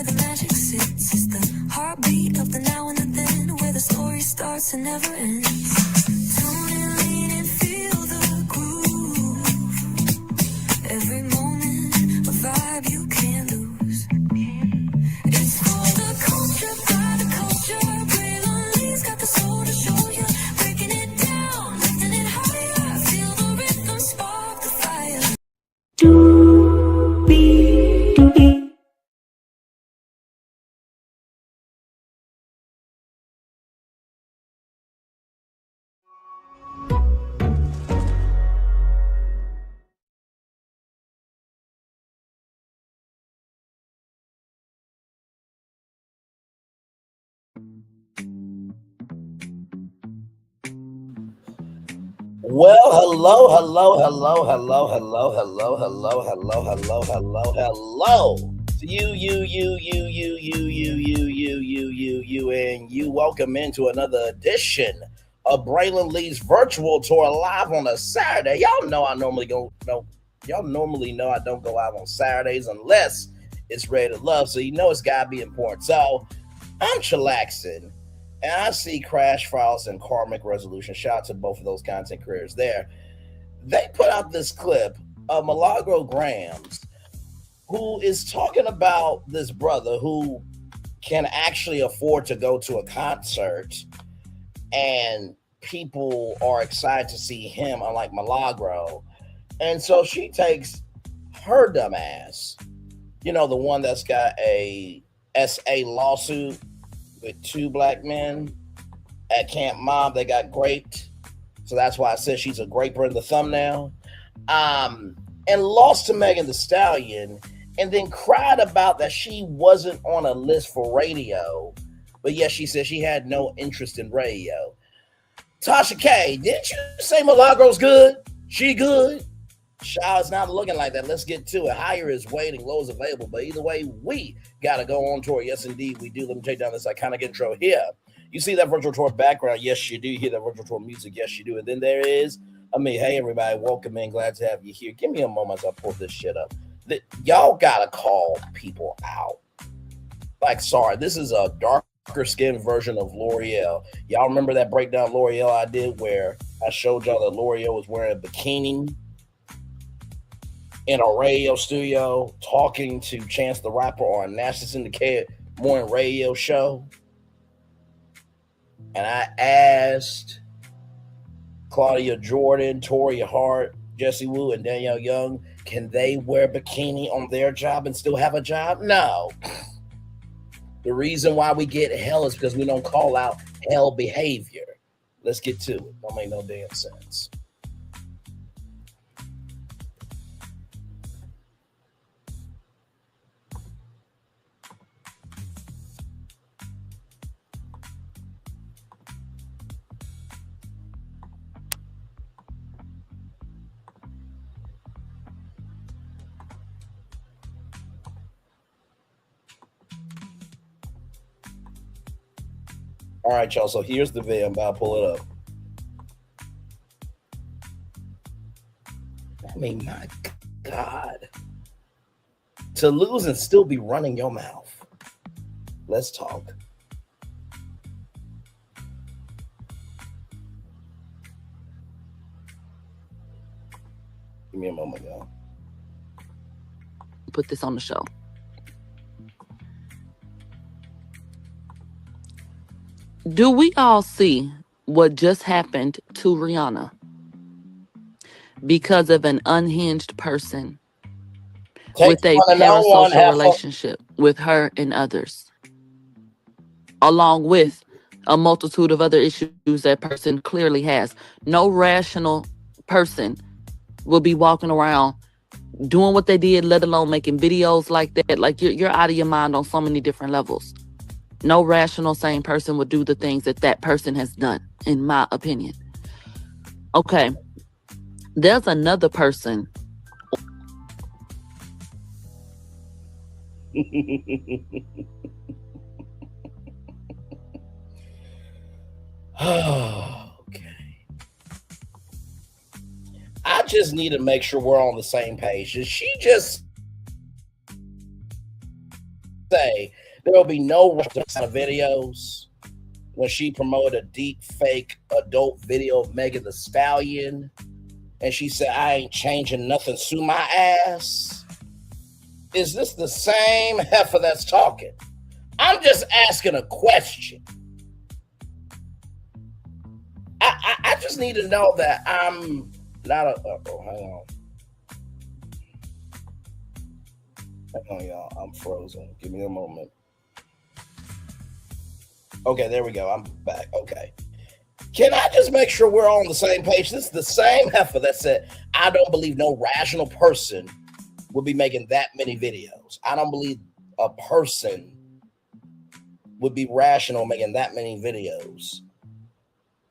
where the magic sits. It's the heartbeat of the now and the then, where the story starts and never ends. Tune in, lean and feel the groove. Every moment, a vibe you can't lose. It's for the culture, by the culture. Braylon got the soul to show you. Breaking it down, lifting it higher. Feel the rhythm, spark the fire. Well, hello to you, and you. Welcome into another edition of Braylon Lee's virtual tour live on a Saturday. Y'all know I normally go. No, y'all normally know I don't go live on Saturdays unless it's Ready to Love. So you know it's gotta be important. So I'm chillaxing. And I see Crash Files and Karmic Resolution. Shout out to both of those content creators there. They put out this clip of Milagro Gramz, who is talking about this brother who can actually afford to go to a concert, and people are excited to see him, unlike Milagro. And so she takes her dumb ass, you know, the one that's got a SA lawsuit with two black men at Camp Mob. They got graped. So that's why I said she's a graper in the thumbnail. And lost to Megan Thee Stallion, and then cried about that she wasn't on a list for radio. But yes, she said she had no interest in radio. Tasha K, didn't you say Milagro's good? She good? Child, it's not looking like that. Let's get to it. Higher is waiting, low is available. But either way, we got to go on tour. Yes, indeed, we do. Let me take down this iconic intro here. You see that virtual tour background? Yes, you do. You hear that virtual tour music? Yes, you do. And then there is, hey, everybody, welcome in. Glad to have you here. Give me a moment as I pull this shit up. Y'all got to call people out. Like, sorry, this is a darker skinned version of L'Oreal. Y'all remember that breakdown L'Oreal I did where I showed y'all that L'Oreal was wearing a bikini in a radio studio talking to Chance the Rapper on National Syndicate morning radio show. And I asked Claudia Jordan, Toria Hart, Jesse Wu, and Danielle Young, can they wear bikini on their job and still have a job? No. The reason why we get hell is because we don't call out hell behavior. Let's get to it. Don't make no damn sense. All right, y'all. So here's the video. I'm about to pull it up. I mean, my God. To lose and still be running your mouth. Let's talk. Give me a moment, y'all. Put this on the show. Do we all see what just happened to Rihanna because of an unhinged person with a parasocial relationship with her and others, along with a multitude of other issues that person clearly has? No rational person will be walking around doing what they did, let alone making videos like that. Like, you're out of your mind on so many different levels. No rational, sane person would do the things that person has done, in my opinion. Okay. There's another person. Okay. I just need to make sure we're on the same page. Is she just say there will be no videos when she promoted a deep fake adult video of Megan the Stallion, and she said, "I ain't changing nothing to my ass." Is this the same heifer that's talking? I'm just asking a question. I just need to know that I'm not a. Oh, hang on, y'all. I'm frozen. Give me a moment. Okay, there we go. I'm back. Okay. Can I just make sure we're all on the same page? This is the same heifer that said, "I don't believe no rational person would be making that many videos. I don't believe a person would be rational making that many videos."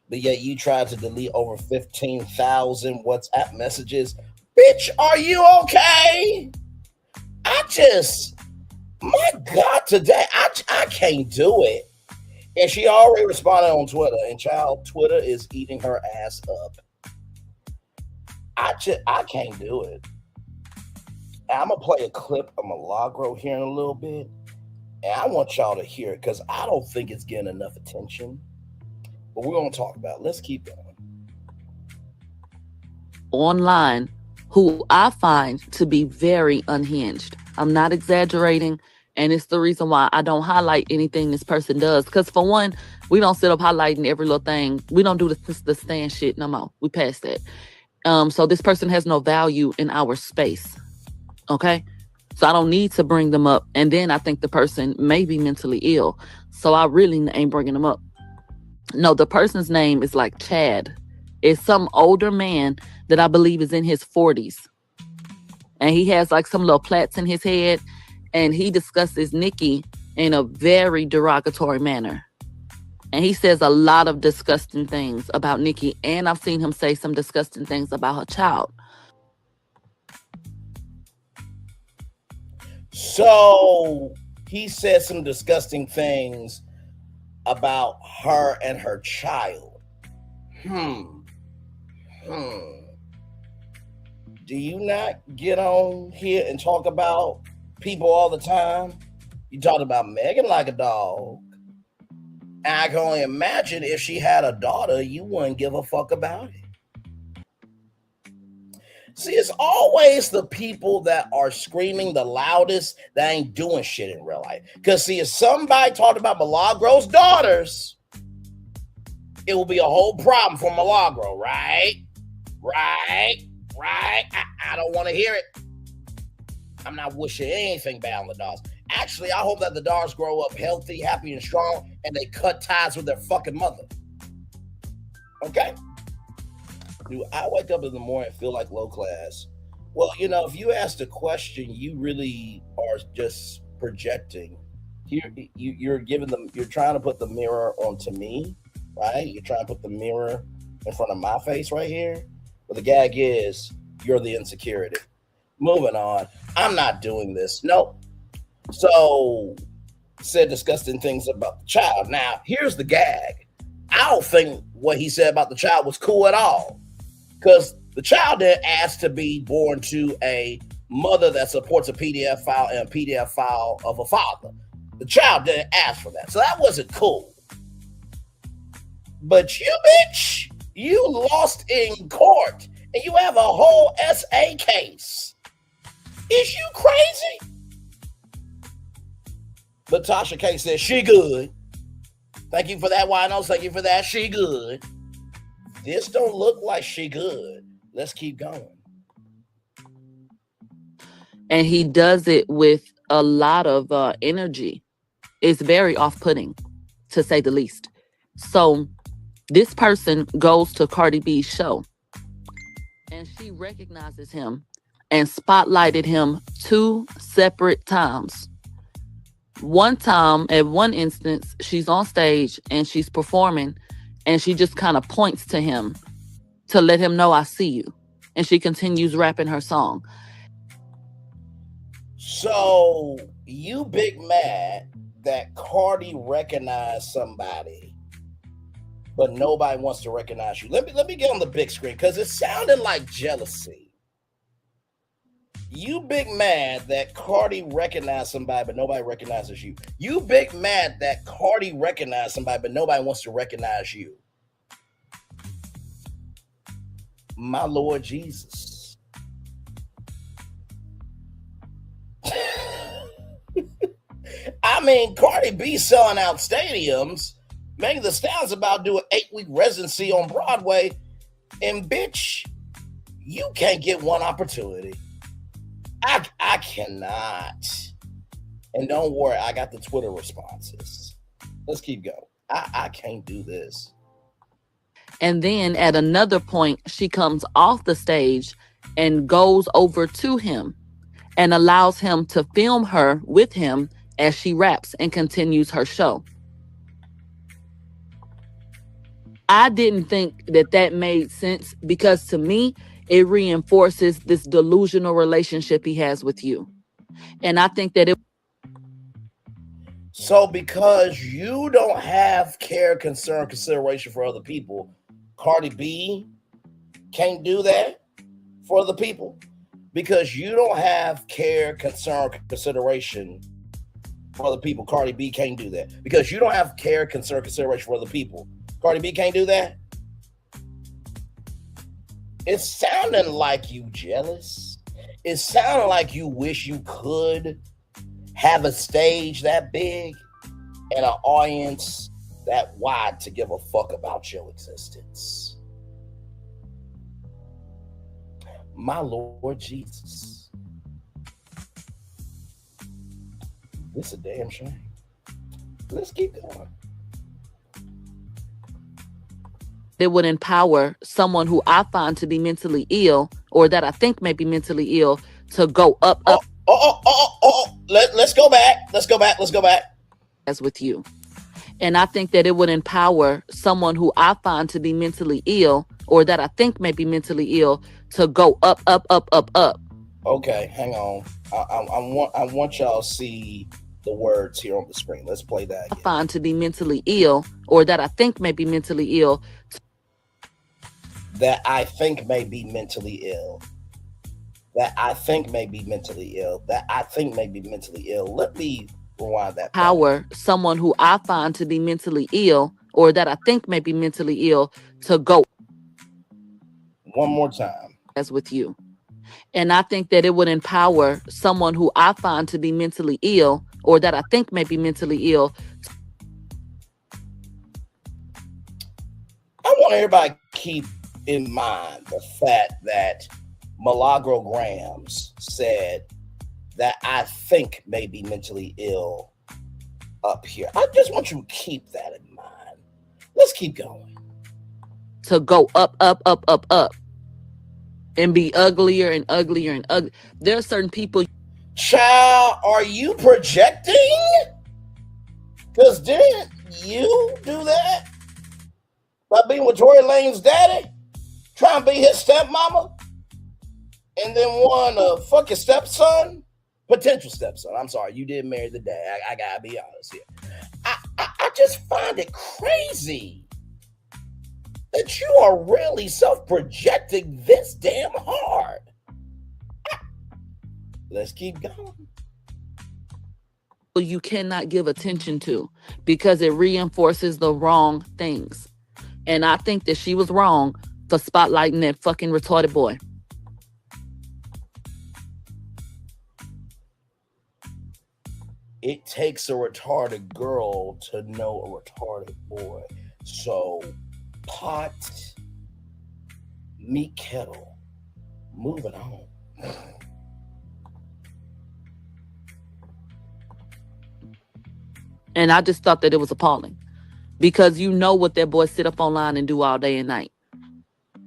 But yet you tried to delete over 15,000 WhatsApp messages. Bitch, are you okay? My God, today, I can't do it. And she already responded on Twitter, and child, Twitter is eating her ass up. I can't do it. I'm going to play a clip of Milagro here in a little bit, and I want y'all to hear it because I don't think it's getting enough attention. But we're going to talk about it. Let's keep going. Online, who I find to be very unhinged. I'm not exaggerating. And it's the reason why I don't highlight anything this person does. Because for one, we don't sit up highlighting every little thing. We don't do the stand shit no more. We passed that. So this person has no value in our space. Okay? So I don't need to bring them up. And then I think the person may be mentally ill. So I really ain't bringing them up. No, the person's name is like Chad. It's some older man that I believe is in his 40s. And he has like some little plaits in his head. And he discusses Nikki in a very derogatory manner. And he says a lot of disgusting things about Nikki. And I've seen him say some disgusting things about her child. So he said some disgusting things about her and her child. Do you not get on here and talk about people all the time? You talk about Megan like a dog. And I can only imagine if she had a daughter, you wouldn't give a fuck about it. See, it's always the people that are screaming the loudest that ain't doing shit in real life. Because, see, if somebody talked about Milagro's daughters, it will be a whole problem for Milagro, right? I don't want to hear it. I'm not wishing anything bad on the daughters. Actually, I hope that the daughters grow up healthy, happy, and strong, and they cut ties with their fucking mother. Okay? Do I wake up in the morning and feel like low class? Well, you know, if you ask the question, you really are just projecting. You're giving them. You're trying to put the mirror onto me, right? You're trying to put the mirror in front of my face right here. But the gag is, you're the insecurity. Moving on. I'm not doing this. Nope. So, said disgusting things about the child. Now, here's the gag. I don't think what he said about the child was cool at all. Because the child didn't ask to be born to a mother that supports a PDF file and a PDF file of a father. The child didn't ask for that. So that wasn't cool. But you, bitch, you lost in court and you have a whole SA case. Is you crazy? But Tasha K says she good. Thank you for that, Winos. Thank you for that. She good. This don't look like she good. Let's keep going. And he does it with a lot of energy. It's very off-putting, to say the least. So this person goes to Cardi B's show. And she recognizes him and spotlighted him 2 separate times. One time, at one instance, she's on stage and she's performing and she just kind of points to him to let him know, I see you. And she continues rapping her song. So you big mad that Cardi recognized somebody, but nobody wants to recognize you. Let me get on the big screen because it sounded like jealousy. You big mad that Cardi recognized somebody, but nobody recognizes you. You big mad that Cardi recognized somebody, but nobody wants to recognize you. My Lord Jesus. I mean, Cardi B selling out stadiums. Megan Thee Stallion's about to do an 8-week residency on Broadway. And bitch, you can't get one opportunity. I cannot. And don't worry, I got the Twitter responses. Let's keep going. I can't do this. And then at another point, she comes off the stage and goes over to him and allows him to film her with him as she raps and continues her show. I didn't think that made sense because to me, it reinforces this delusional relationship he has with you. And I think that So because you don't have care, concern, consideration for other people, Cardi B can't do that for other people? Because you don't have care, concern, consideration for other people, Cardi B can't do that. Because you don't have care, concern, consideration for other people, Cardi B can't do that? It's sounding like you jealous. It sounded like you wish you could have a stage that big and an audience that wide to give a fuck about your existence. My Lord Jesus. This is a damn shame. Let's keep going. it would empower someone who I find to be mentally ill or that I think may be mentally ill to go up. Let's go back. As with you. And I think that it would empower someone who I find to be mentally ill or that I think may be mentally ill to go up. Okay, hang on. I want y'all to see the words here on the screen. Let's play that again. I find to be mentally ill or that I think may be mentally ill. That I think may be mentally ill. That I think may be mentally ill. That I think may be mentally ill. Let me rewind that. Power someone who I find to be mentally ill or that I think may be mentally ill to go. One more time. As with you. And I think that it would empower someone who I find to be mentally ill or that I think may be mentally ill. I want everybody to keep in mind the fact that Milagro Gramz said that I think may be mentally ill up here. I just want you to keep that in mind. Let's keep going. To go up. And be uglier and uglier and ugly. There are certain people. Child, are you projecting? Because didn't you do that? By being with Tory Lane's daddy? Trying to be his stepmama? And then want to fuck your stepson? Potential stepson. I'm sorry, you did marry the dad. I gotta be honest here. I just find it crazy that you are really self-projecting this damn hard. Let's keep going. You cannot give attention to because it reinforces the wrong things. And I think that she was wrong for spotlighting that fucking retarded boy. It takes a retarded girl to know a retarded boy. So pot, meat kettle, moving on. And I just thought that it was appalling because you know what that boy sit up online and do all day and night.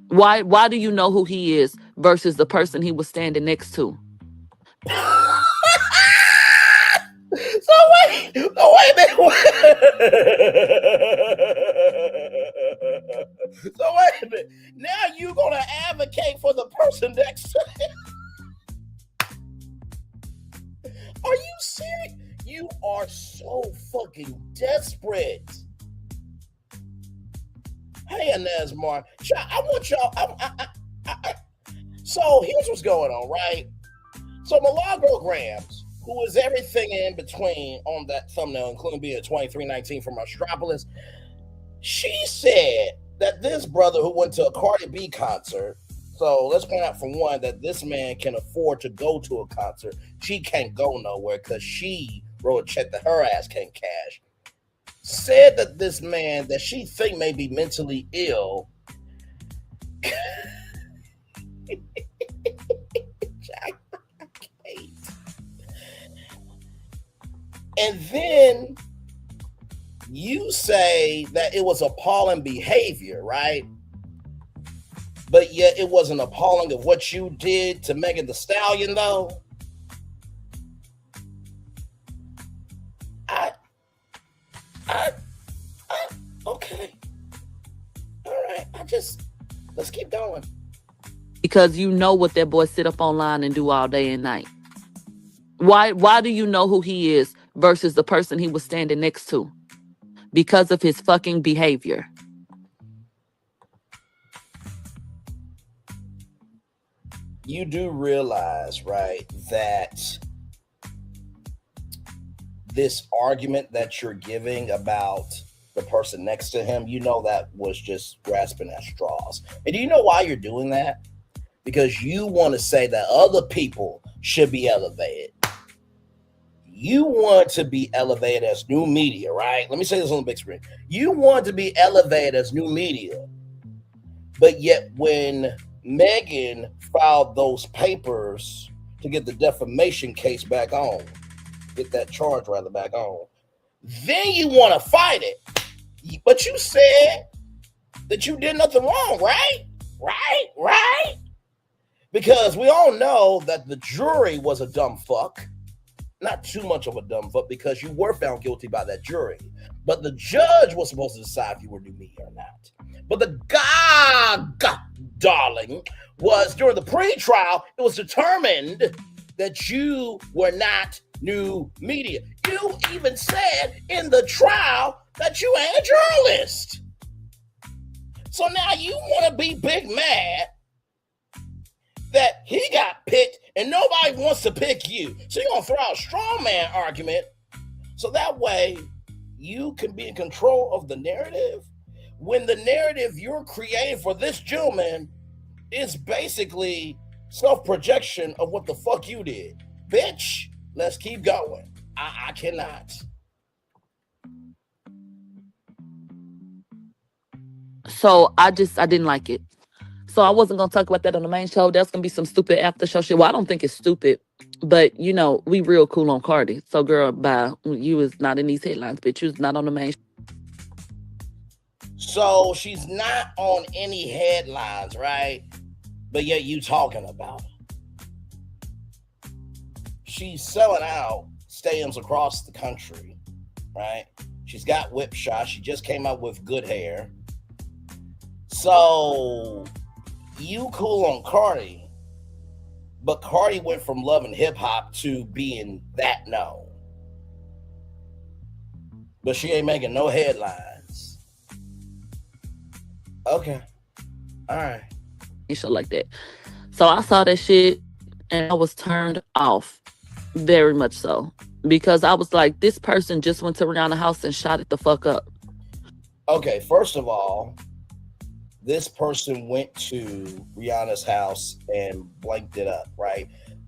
Why do you know who he is versus the person he was standing next to? So wait a minute. So wait a minute. Now you're gonna advocate for the person next to him. Are you serious? You are so fucking desperate. Hey, Inez Martin. I want y'all. So here's what's going on, right? So Milagro Gramz, who is everything in between on that thumbnail, including being a 2319 from Astropolis, she said that this brother who went to a Cardi B concert, so let's point out for one that this man can afford to go to a concert. She can't go nowhere because she wrote a check that her ass can't cash. Said that this man that she think may be mentally ill and then you say that it was appalling behavior, right? But yet it wasn't appalling of what you did to Megan Thee Stallion, though. Okay. All right. Let's keep going. Because you know what that boy sit up online and do all day and night. Why do you know who he is versus the person he was standing next to? Because of his fucking behavior. You do realize, right, that this argument that you're giving about the person next to him, you know that was just grasping at straws. And do you know why you're doing that? Because you want to say that other people should be elevated. You want to be elevated as new media, right? Let me say this on the big screen. You want to be elevated as new media. But yet when Megan filed those papers to get the defamation case back on, get that charge rather back on, then you want to fight it. But you said that you did nothing wrong, right? Right? Because we all know that the jury was a dumb fuck. Not too much of a dumb fuck because you were found guilty by that jury. But the judge was supposed to decide if you were new media or not. But the darling was during the pre-trial, it was determined that you were not new media. You even said in the trial that you ain't a journalist. So now you want to be big mad that he got picked and nobody wants to pick you. So you're going to throw out a strong man argument so that way you can be in control of the narrative when the narrative you're creating for this gentleman is basically self-projection of what the fuck you did. Bitch, let's keep going. I cannot. So I didn't like it. So I wasn't going to talk about that on the main show. There's going to be some stupid after show shit. Well, I don't think it's stupid, but you know, we real cool on Cardi. So girl, bye. You was not in these headlines, bitch. You was not on the main show. So she's not on any headlines, right? But yet you talking about her. She's selling out stadiums across the country, right? She's got whip shots. She just came out with good hair. So you cool on Cardi, but Cardi went from loving hip hop to being that known. But she ain't making no headlines. Okay. All right. Shit like that. So I saw that shit and I was turned off. Very much so. Because I was like, this person just went to Rihanna's house and shot it the fuck up. Okay, first of all, this person went to Rihanna's house and blanked it up, right?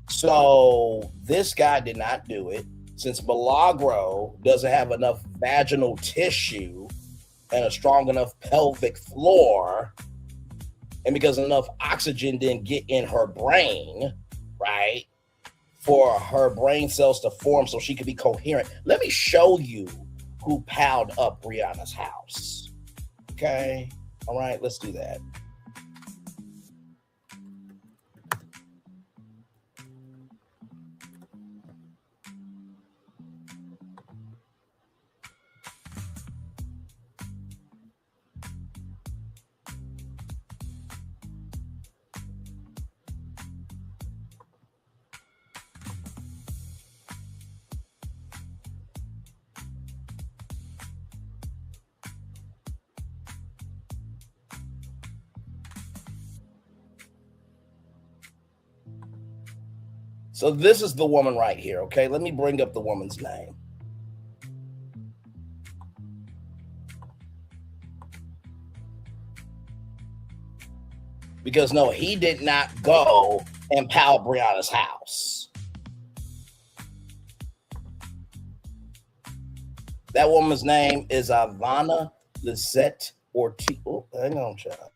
So this guy did not do it. Since Milagro doesn't have enough vaginal tissue and a strong enough pelvic floor, and because enough oxygen didn't get in her brain, right, for her brain cells to form so she could be coherent. Let me show you who piled up Rihanna's house. Okay? All right, let's do that. So this is the woman right here, okay? Let me bring up the woman's name. Because no, he did not go and pound Brianna's house. That woman's name is Ivana Lizette Ortiz. Oh, hang on, child.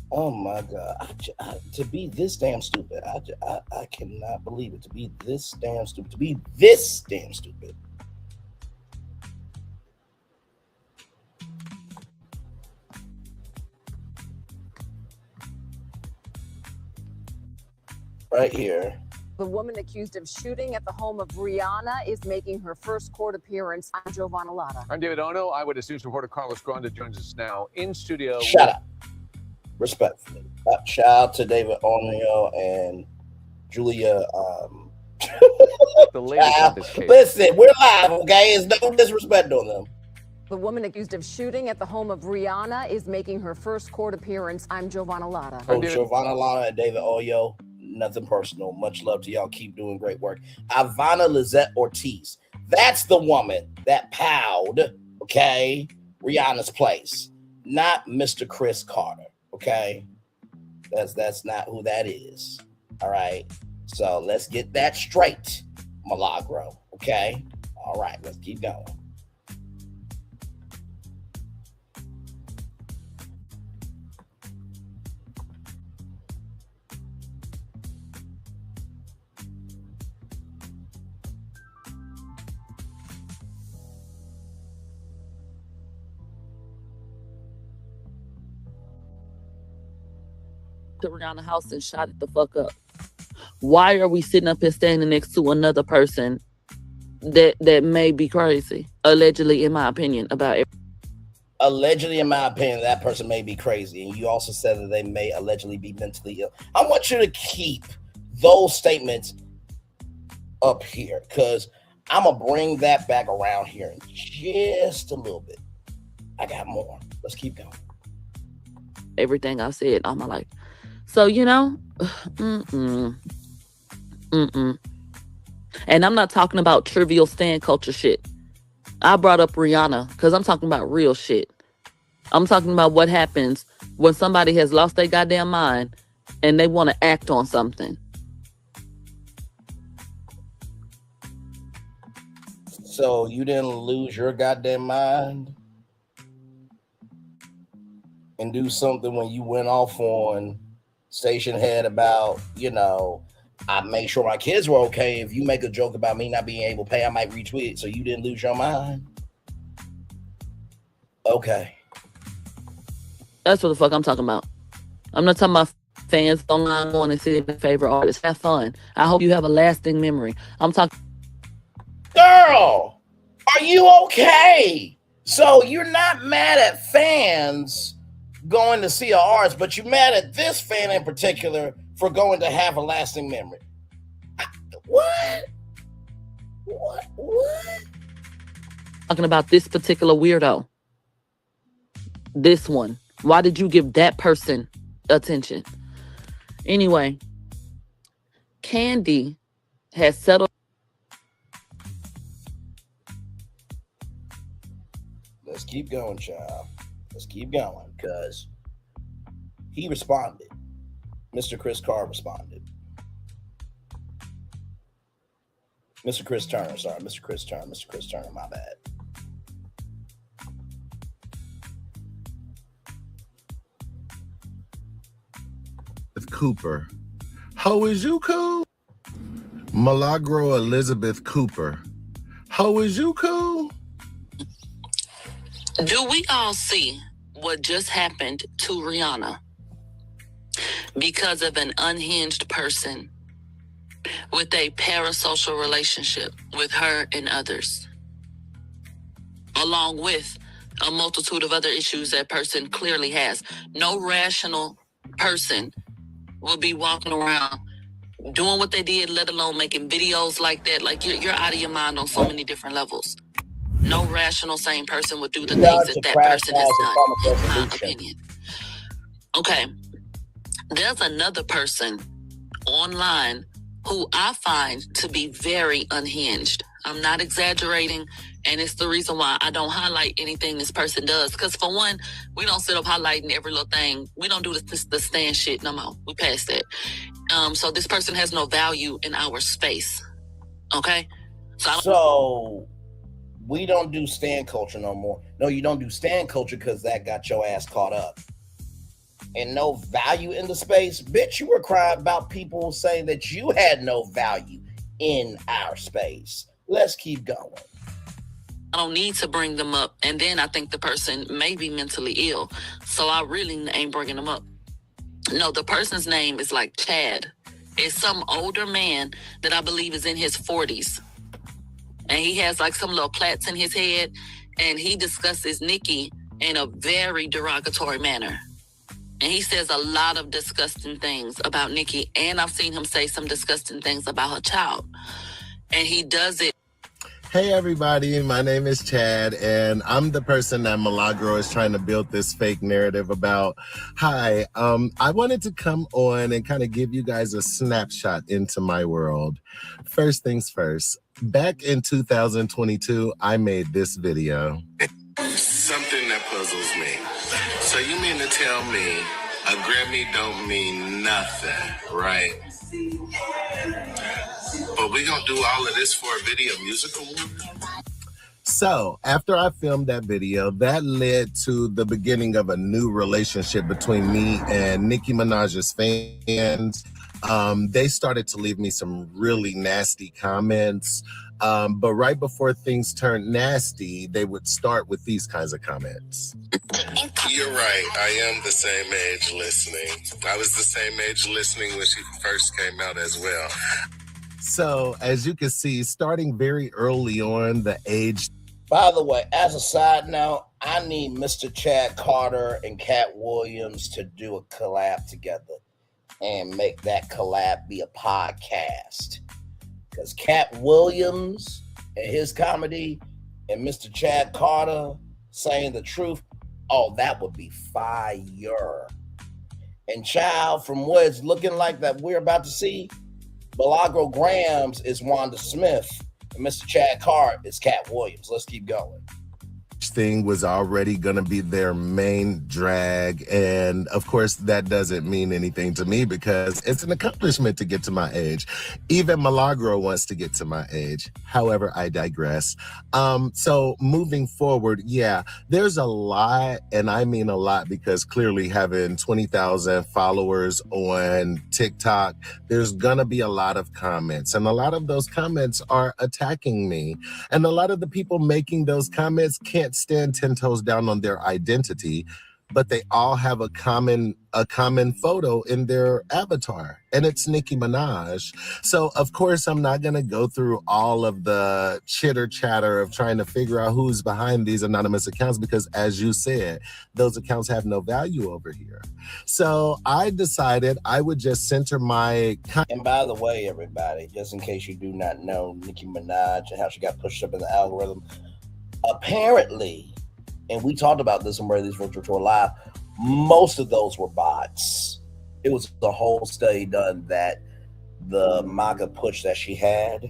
Oh my God! To be this damn stupid, I cannot believe it. To be this damn stupid. To be this damn stupid. Right here. The woman accused of shooting at the home of Rihanna is making her first court appearance. I'm Giovanna Lotta. I'm David Ono. Eyewitness News reporter Carlos Granda joins us now in studio. Shut up. Respectfully. Shout out to David Ono and Julia. The latest of this case. Listen, we're live, okay? There's no disrespect on them. The woman accused of shooting at the home of Rihanna is making her first court appearance. I'm Giovanna Lotta. Oh, Giovanna Lotta and David Oyo. Nothing personal. Much love to y'all. Keep doing great work. Ivana Lizette Ortiz. That's the woman that powed, okay, Rihanna's place. Not Mr. Chris Carter, okay? That's not who that is. All right. So let's get that straight, Milagro. Okay. All right. Let's keep going. To Rihanna's house and shot it the fuck up. Why are we sitting up here standing next to another person that may be crazy? Allegedly, in my opinion, about it. Allegedly, in my opinion, that person may be crazy. And you also said that they may allegedly be mentally ill. I want you to keep those statements up here because I'm going to bring that back around here in just a little bit. I got more. Let's keep going. Everything I've said all my life. So, you know, and I'm not talking about trivial stan culture shit. I brought up Rihanna because I'm talking about real shit. I'm talking about what happens when somebody has lost their goddamn mind and they want to act on something. So you didn't lose your goddamn mind and do something when you went off on Station Head about, you know, I make sure my kids were okay. If you make a joke about me not being able to pay, I might retweet it. So you didn't lose your mind? Okay. That's what the fuck I'm talking about. I'm not talking about fans online going and see their favorite artists. Have fun. I hope you have a lasting memory. I'm talking. Girl, are you okay? So you're not mad at fans going to see an artist, but you're mad at this fan in particular for going to have a lasting memory. What? Talking about this particular weirdo. This one. Why did you give that person attention? Anyway, Cardi has settled. Let's keep going, child. Let's keep going, because he responded. Mr. Chris Carr responded. Mr. Chris Turner, my bad. Cooper. How is you, cool? Milagro Elizabeth Cooper. How is you, cool? Do we all see what just happened to Rihanna because of an unhinged person with a parasocial relationship with her and others, along with a multitude of other issues that person clearly has? No rational person will be walking around doing what they did, let alone making videos like that. Like, you're out of your mind on so many different levels. No rational, sane person would do the things that person has done, in my opinion. Okay. There's another person online who I find to be very unhinged. I'm not exaggerating, and it's the reason why I don't highlight anything this person does. Because for one, we don't sit up highlighting every little thing. We don't do the stand shit no more. We passed that. So this person has no value in our space. Okay? So we don't do stand culture no more. No, you don't do stand culture because that got your ass caught up. And no value in the space. Bitch, you were crying about people saying that you had no value in our space. Let's keep going. I don't need to bring them up. And then I think the person may be mentally ill. So I really ain't bringing them up. No, the person's name is like Chad. It's some older man that I believe is in his 40s. And he has like some little plaits in his head. And he discusses Nikki in a very derogatory manner. And he says a lot of disgusting things about Nikki. And I've seen him say some disgusting things about her child. And he does it. Hey everybody, my name is Chad, and I'm the person that Milagro is trying to build this fake narrative about. Hi, I wanted to come on and kind of give you guys a snapshot into my world. First things first, back in 2022, I made this video. Something that puzzles me. So you mean to tell me a Grammy don't mean nothing, right? But we gonna do all of this for a video musical award? So after I filmed that video, that led to the beginning of a new relationship between me and Nicki Minaj's fans. They started to leave me some really nasty comments. But right before things turned nasty, they would start with these kinds of comments. You're right. I am the same age listening. I was the same age listening when she first came out as well. So as you can see, starting very early on, the age. By the way, as a side note, I need Mr. Chad Carter and Cat Williams to do a collab together and make that collab be a podcast. Because Cat Williams and his comedy and Mr. Chad Carter saying the truth, oh, that would be fire. And child, from what it's looking like that we're about to see, Milagro Gramz is Wanda Smith, and Mr. Chad Carter is Cat Williams. Let's keep going. Thing was already going to be their main drag, and of course that doesn't mean anything to me because it's an accomplishment to get to my age. Even Milagro wants to get to my age. However, I digress. So moving forward, yeah, there's a lot, and I mean a lot because clearly having 20,000 followers on TikTok, there's gonna be a lot of comments, and a lot of those comments are attacking me, and a lot of the people making those comments can't stand 10 toes down on their identity, but they all have a common photo in their avatar, and it's Nicki Minaj. So of course I'm not gonna go through all of the chitter chatter of trying to figure out who's behind these anonymous accounts because, as you said, those accounts have no value over here. So I decided I would just center my. And by the way, everybody, just in case you do not know Nicki Minaj and how she got pushed up in the algorithm, apparently, and we talked about this on Brady's Virtual Tour Live, most of those were bots. It was a whole study done that the MAGA push that she had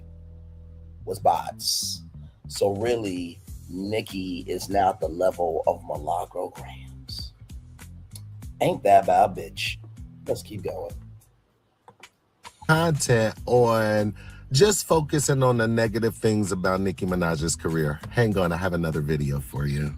was bots. So really, Nikki is now at the level of Milagro Gramz. Ain't that about a bitch? Let's keep going. Content on just focusing on the negative things about Nicki Minaj's career. Hang on, I have another video for you.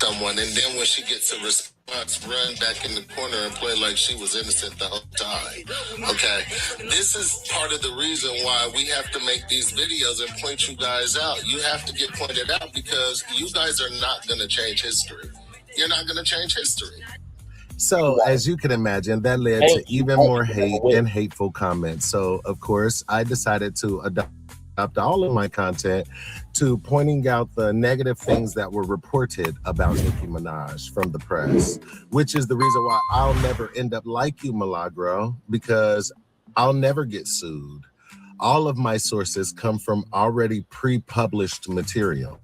Someone, and then when she gets a response, run back in the corner and play like she was innocent the whole time. Okay, this is part of the reason why we have to make these videos and point you guys out. You have to get pointed out because you guys are not going to change history. You're not going to change history. So, as you can imagine, that led to even more hate and hateful comments. So, of course, I decided to adopt all of my content to pointing out the negative things that were reported about Nicki Minaj from the press, which is the reason why I'll never end up like you, Milagro, because I'll never get sued. All of my sources come from already pre-published material.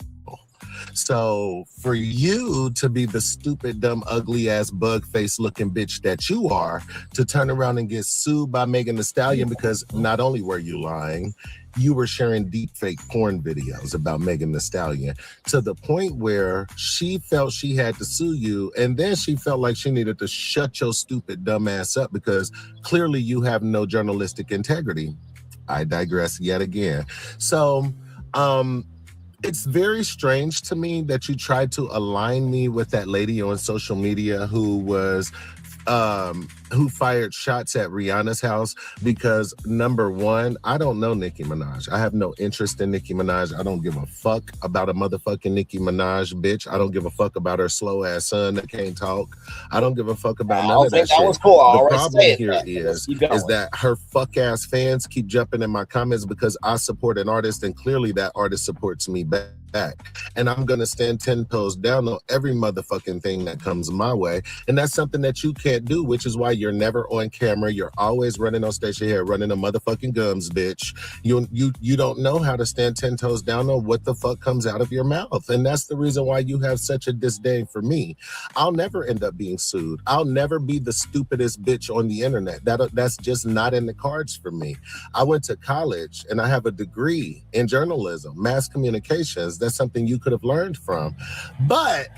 So for you to be the stupid, dumb, ugly ass bug face looking bitch that you are, to turn around and get sued by Megan Thee Stallion, because not only were you lying, you were sharing deep fake porn videos about Megan Thee Stallion, to the point where she felt she had to sue you, and then she felt like she needed to shut your stupid dumb ass up because clearly you have no journalistic integrity. I digress yet again. So, it's very strange to me that you tried to align me with that lady on social media who fired shots at Rihanna's house, because number one, I don't know Nicki Minaj. I have no interest in Nicki Minaj. I don't give a fuck about a motherfucking Nicki Minaj bitch. I don't give a fuck about her slow ass son that can't talk. I don't give a fuck about none of that shit. Was cool. The problem here is that her fuck ass fans keep jumping in my comments because I support an artist, and clearly that artist supports me back. And I'm gonna stand 10 toes down on every motherfucking thing that comes my way. And that's something that you can't do, which is why you're never on camera. You're always running on station here, running a motherfucking gums, bitch. You don't know how to stand 10 toes down on what the fuck comes out of your mouth. And that's the reason why you have such a disdain for me. I'll never end up being sued. I'll never be the stupidest bitch on the internet. That's just not in the cards for me. I went to college and I have a degree in journalism, mass communications. That's something you could have learned from. But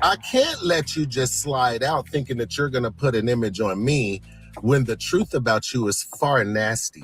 I can't let you just slide out thinking that you're going to put an image on me when the truth about you is far nastier.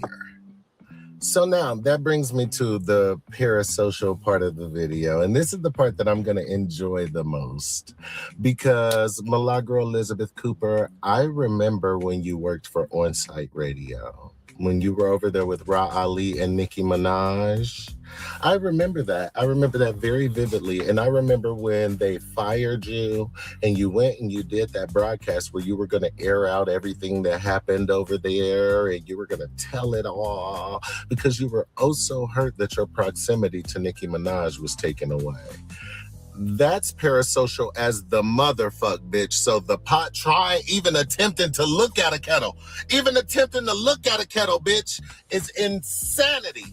So now that brings me to the parasocial part of the video. And this is the part that I'm going to enjoy the most, because Milagro Elizabeth Cooper, I remember when you worked for On-Site Radio, when you were over there with Ra Ali and Nicki Minaj. I remember that. I remember that very vividly. And I remember when they fired you and you went and you did that broadcast where you were going to air out everything that happened over there, and you were going to tell it all because you were oh so hurt that your proximity to Nicki Minaj was taken away. That's parasocial as the motherfuck, bitch. So the pot trying, even attempting to look at a kettle, bitch, is insanity.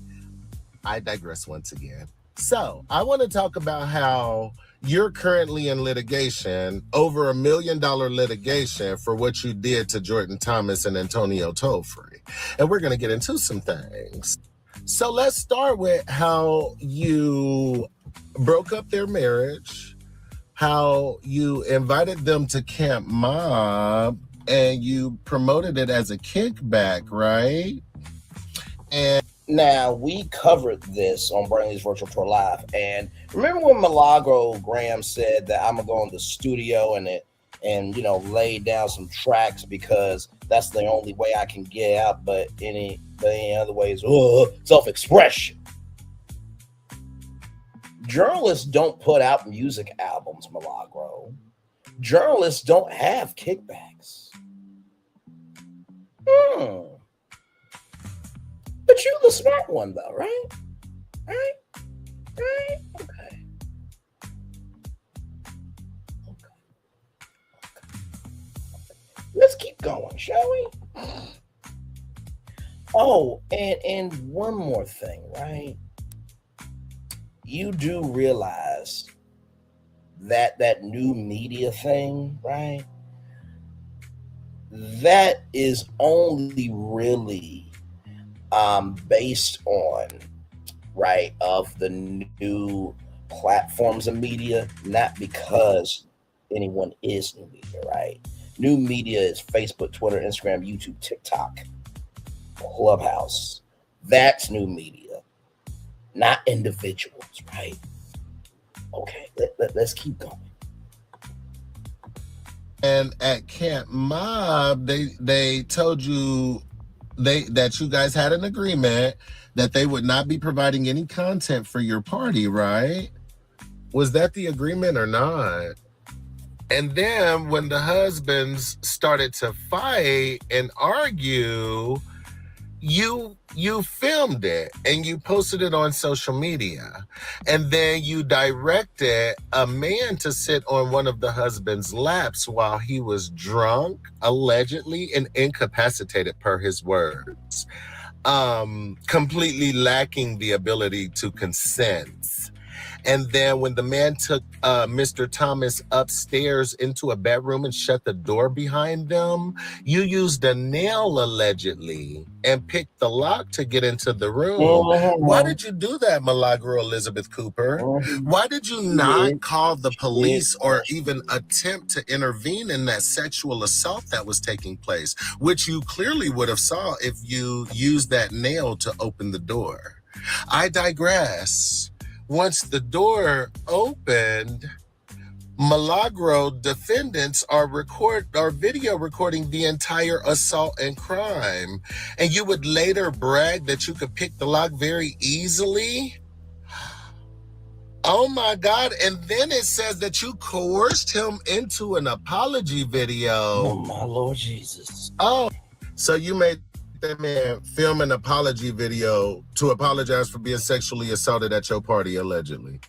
I digress once again. So I want to talk about how you're currently in litigation, over $1 million litigation, for what you did to Jordan Thomas and Antonio Tolfree. And we're going to get into some things. So let's start with how you broke up their marriage, how you invited them to Camp Mob, and you promoted it as a kickback, right? And now, we covered this on Brantley's Virtual Tour Live, and remember when Milagro Gramz said that I'm gonna go in the studio and lay down some tracks because that's the only way I can get out, but any other way is self-expression. Journalists don't put out music albums, Milagro. Journalists don't have kickbacks. But you're the smart one, though, right? Right? Okay. Let's keep going, shall we? Oh, and one more thing, right? You do realize that new media thing, right? That is only really based on, right, of the new platforms of media, not because anyone is new media, right? New media is Facebook, Twitter, Instagram, YouTube, TikTok, Clubhouse. That's new media, not individuals, right? Okay, let's keep going. And at Camp Mob, they told you that you guys had an agreement that they would not be providing any content for your party, right? Was that the agreement or not? And then when the husbands started to fight and argue, you filmed it and you posted it on social media. And then you directed a man to sit on one of the husband's laps while he was drunk, allegedly, and incapacitated per his words, completely lacking the ability to consent. And then when the man took Mr. Thomas upstairs into a bedroom and shut the door behind them, you used a nail allegedly and picked the lock to get into the room. Why did you do that, Milagro Elizabeth Cooper? Why did you not call the police or even attempt to intervene in that sexual assault that was taking place, which you clearly would have saw if you used that nail to open the door? I digress. Once the door opened, Milagro defendants are video recording the entire assault and crime. And you would later brag that you could pick the lock very easily? Oh my God. And then it says that you coerced him into an apology video. Oh my Lord Jesus. Oh, so you made that man film an apology video to apologize for being sexually assaulted at your party, allegedly.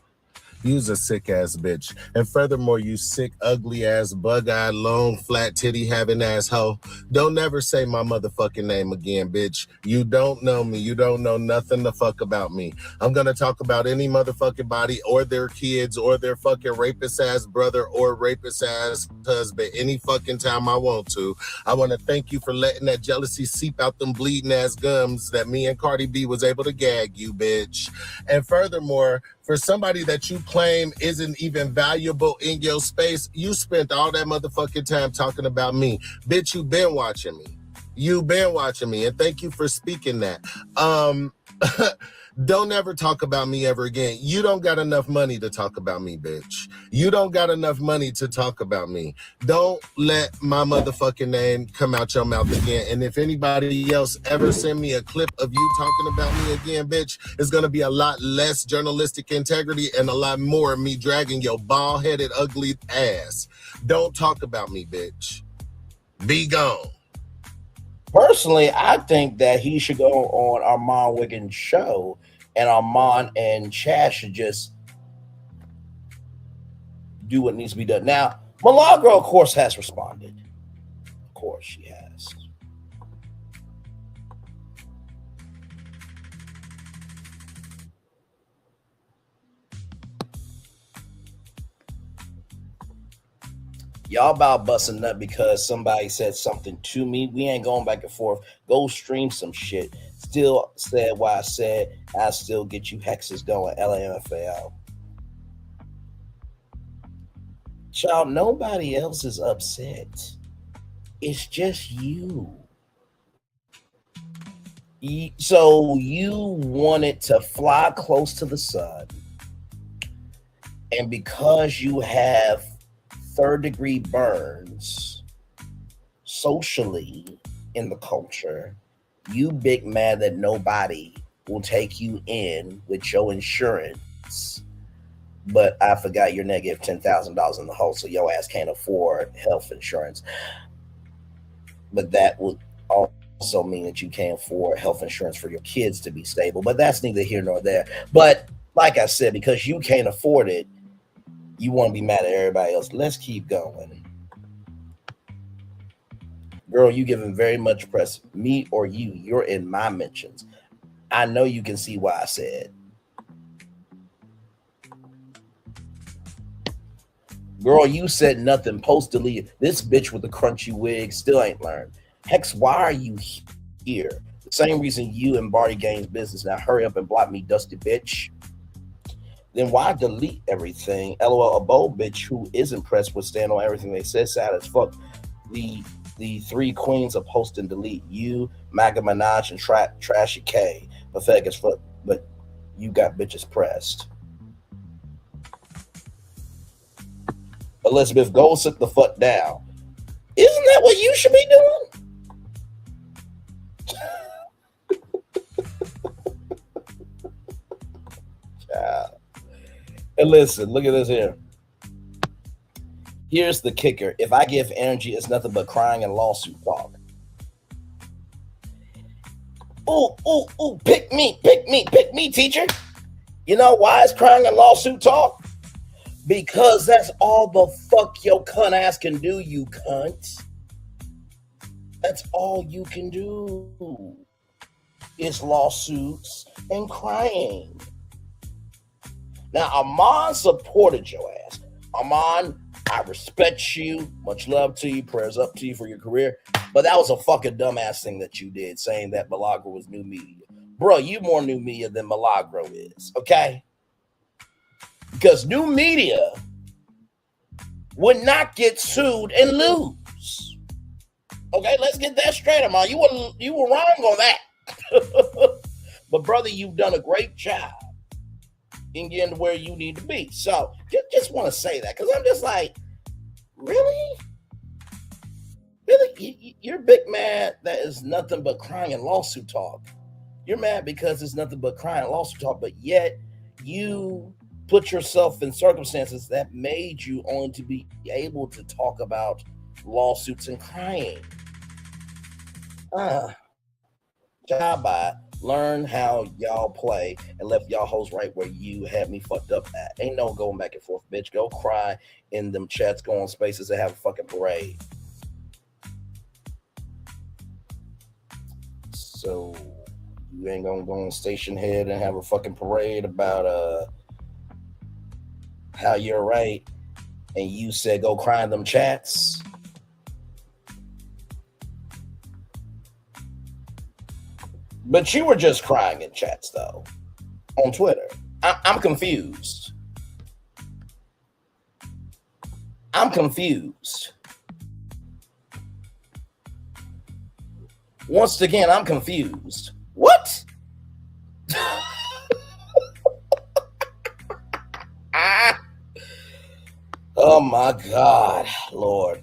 You's a sick ass bitch. And furthermore, you sick, ugly ass, bug-eyed, long, flat titty having asshole. Don't never say my motherfucking name again, bitch. You don't know me. You don't know nothing the fuck about me. I'm gonna talk about any motherfucking body or their kids or their fucking rapist ass brother or rapist ass husband any fucking time I want to. I want to thank you for letting that jealousy seep out them bleeding ass gums that me and Cardi B was able to gag you, bitch. And furthermore, for somebody that you claim isn't even valuable in your space, you spent all that motherfucking time talking about me. Bitch, you been watching me. You been watching me, and thank you for speaking that. Don't ever talk about me ever again. You don't got enough money to talk about me, bitch. You don't got enough money to talk about me. Don't let my motherfucking name come out your mouth again. And if anybody else ever send me a clip of you talking about me again, bitch, it's going to be a lot less journalistic integrity and a lot more of me dragging your bald-headed, ugly ass. Don't talk about me, bitch. Be gone. Personally, I think that he should go on Armand Wiggins' show, and Armand and Chad should just do what needs to be done. Now, Milagro, of course, has responded. Of course, she has. Y'all about busting nut because somebody said something to me. We ain't going back and forth. Go stream some shit. Still said what I said. I still get you hexes going. LAMFAO. Child, nobody else is upset. It's just you. So you wanted to fly close to the sun. And because you have third-degree burns socially in the culture, you big mad that nobody will take you in with your insurance. But I forgot you're negative $10,000 in the hole, so your ass can't afford health insurance. But that would also mean that you can't afford health insurance for your kids to be stable. But that's neither here nor there. But like I said, because you can't afford it, you want to be mad at everybody else. Let's keep going. Girl, you giving very much press. Me or you, you're in my mentions. I know you can see why I said. Girl, you said nothing. Post delete. This bitch with the crunchy wig still ain't learned. Hex, why are you here? The same reason you and Barty Gaines business. Now hurry up and block me, dusty bitch. Then why delete everything? LOL, a bold bitch who is impressed would stand on everything they said. Sad as fuck. The three queens of post and delete. You, Maga Minaj, and Trashy K. Pathetic as fuck, but you got bitches pressed. Elizabeth, go sit the fuck down. Isn't that what you should be doing? Child. And listen, look at this here. Here's the kicker. If I give energy, it's nothing but crying and lawsuit talk. Ooh, pick me, teacher. You know why it's crying and lawsuit talk? Because that's all the fuck your cunt ass can do, you cunt. That's all you can do is lawsuits and crying. Now, Armand supported your ass. Armand, I respect you. Much love to you. Prayers up to you for your career. But that was a fucking dumbass thing that you did, saying that Milagro was new media. Bro, you more new media than Milagro is, okay? Because new media would not get sued and lose. Okay, let's get that straight, Armand. You were wrong on that. But brother, you've done a great job in getting to where you need to be. So just want to say that, because I'm just like, really? Really? You're big mad that is nothing but crying and lawsuit talk. You're mad because it's nothing but crying and lawsuit talk, but yet you put yourself in circumstances that made you only to be able to talk about lawsuits and crying. Job by learn how y'all play and left y'all hoes right where you had me fucked up at. Ain't no going back and forth, bitch. Go cry in them chats, go on spaces and have a fucking parade. So you ain't gonna go on Station Head and have a fucking parade about how you're right and you said go cry in them chats? But you were just crying in chats, though, on Twitter. I'm confused. I'm confused. Once again, I'm confused. What? Oh, my God, Lord.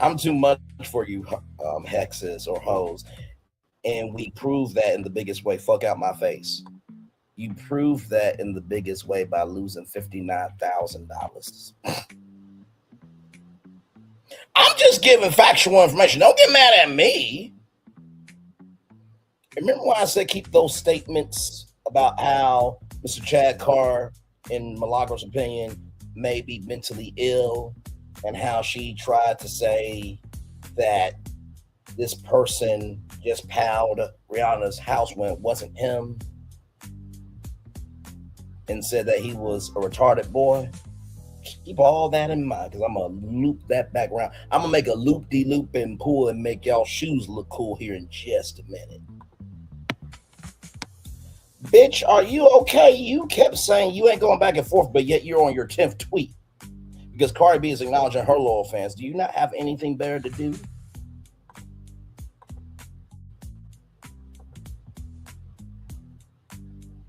I'm too much for you hexes or hoes. And we prove that in the biggest way. Fuck out my face. You proved that in the biggest way by losing $59,000. I'm just giving factual information. Don't get mad at me. Remember when I said keep those statements about how Mr. Chad Carr, in Milagro's opinion, may be mentally ill, and how she tried to say that this person just palled Rihanna's house when it wasn't him, and said that he was a retarded boy? Keep all that in mind, because I'm going to loop that back around. I'm going to make a loop-de-loop and pull and make y'all shoes look cool here in just a minute. Bitch, are you okay? You kept saying you ain't going back and forth, but yet you're on your 10th tweet. Because Cardi B is acknowledging her loyal fans. Do you not have anything better to do?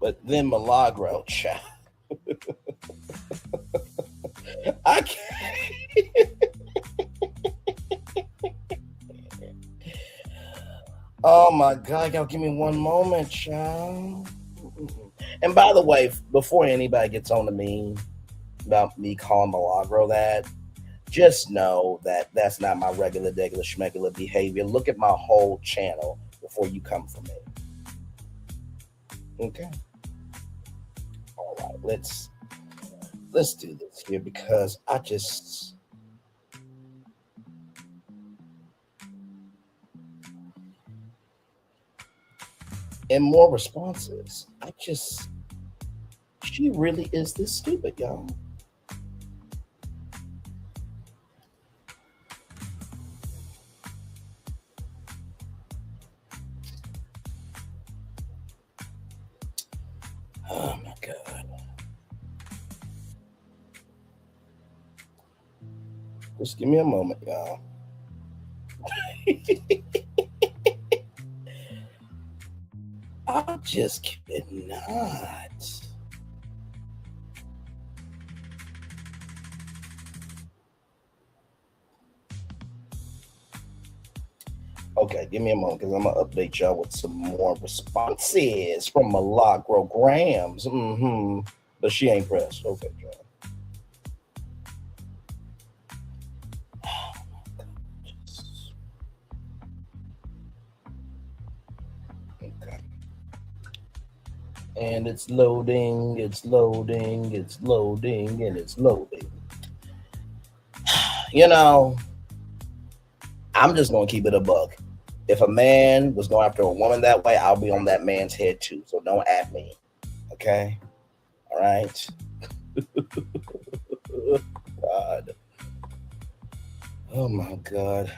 But then Milagro, child. I can't. Oh my God, y'all give me one moment, child. And by the way, before anybody gets on to me about me calling Milagro that, just know that that's not my regular schmegular behavior. Look at my whole channel before you come for me. Okay. All right, let's do this here, because I just and more responses. She really is this stupid, y'all. Oh my God. Just give me a moment, y'all. I just cannot. Okay, give me a moment, because I'm going to update y'all with some more responses from Milagro Gramz. But she ain't pressed. Okay, John. Okay. And it's loading, and it's loading. You know, I'm just going to keep it a buck. If a man was going after a woman that way, I'll be on that man's head too. So don't at me. Okay? All right? God. Oh my God.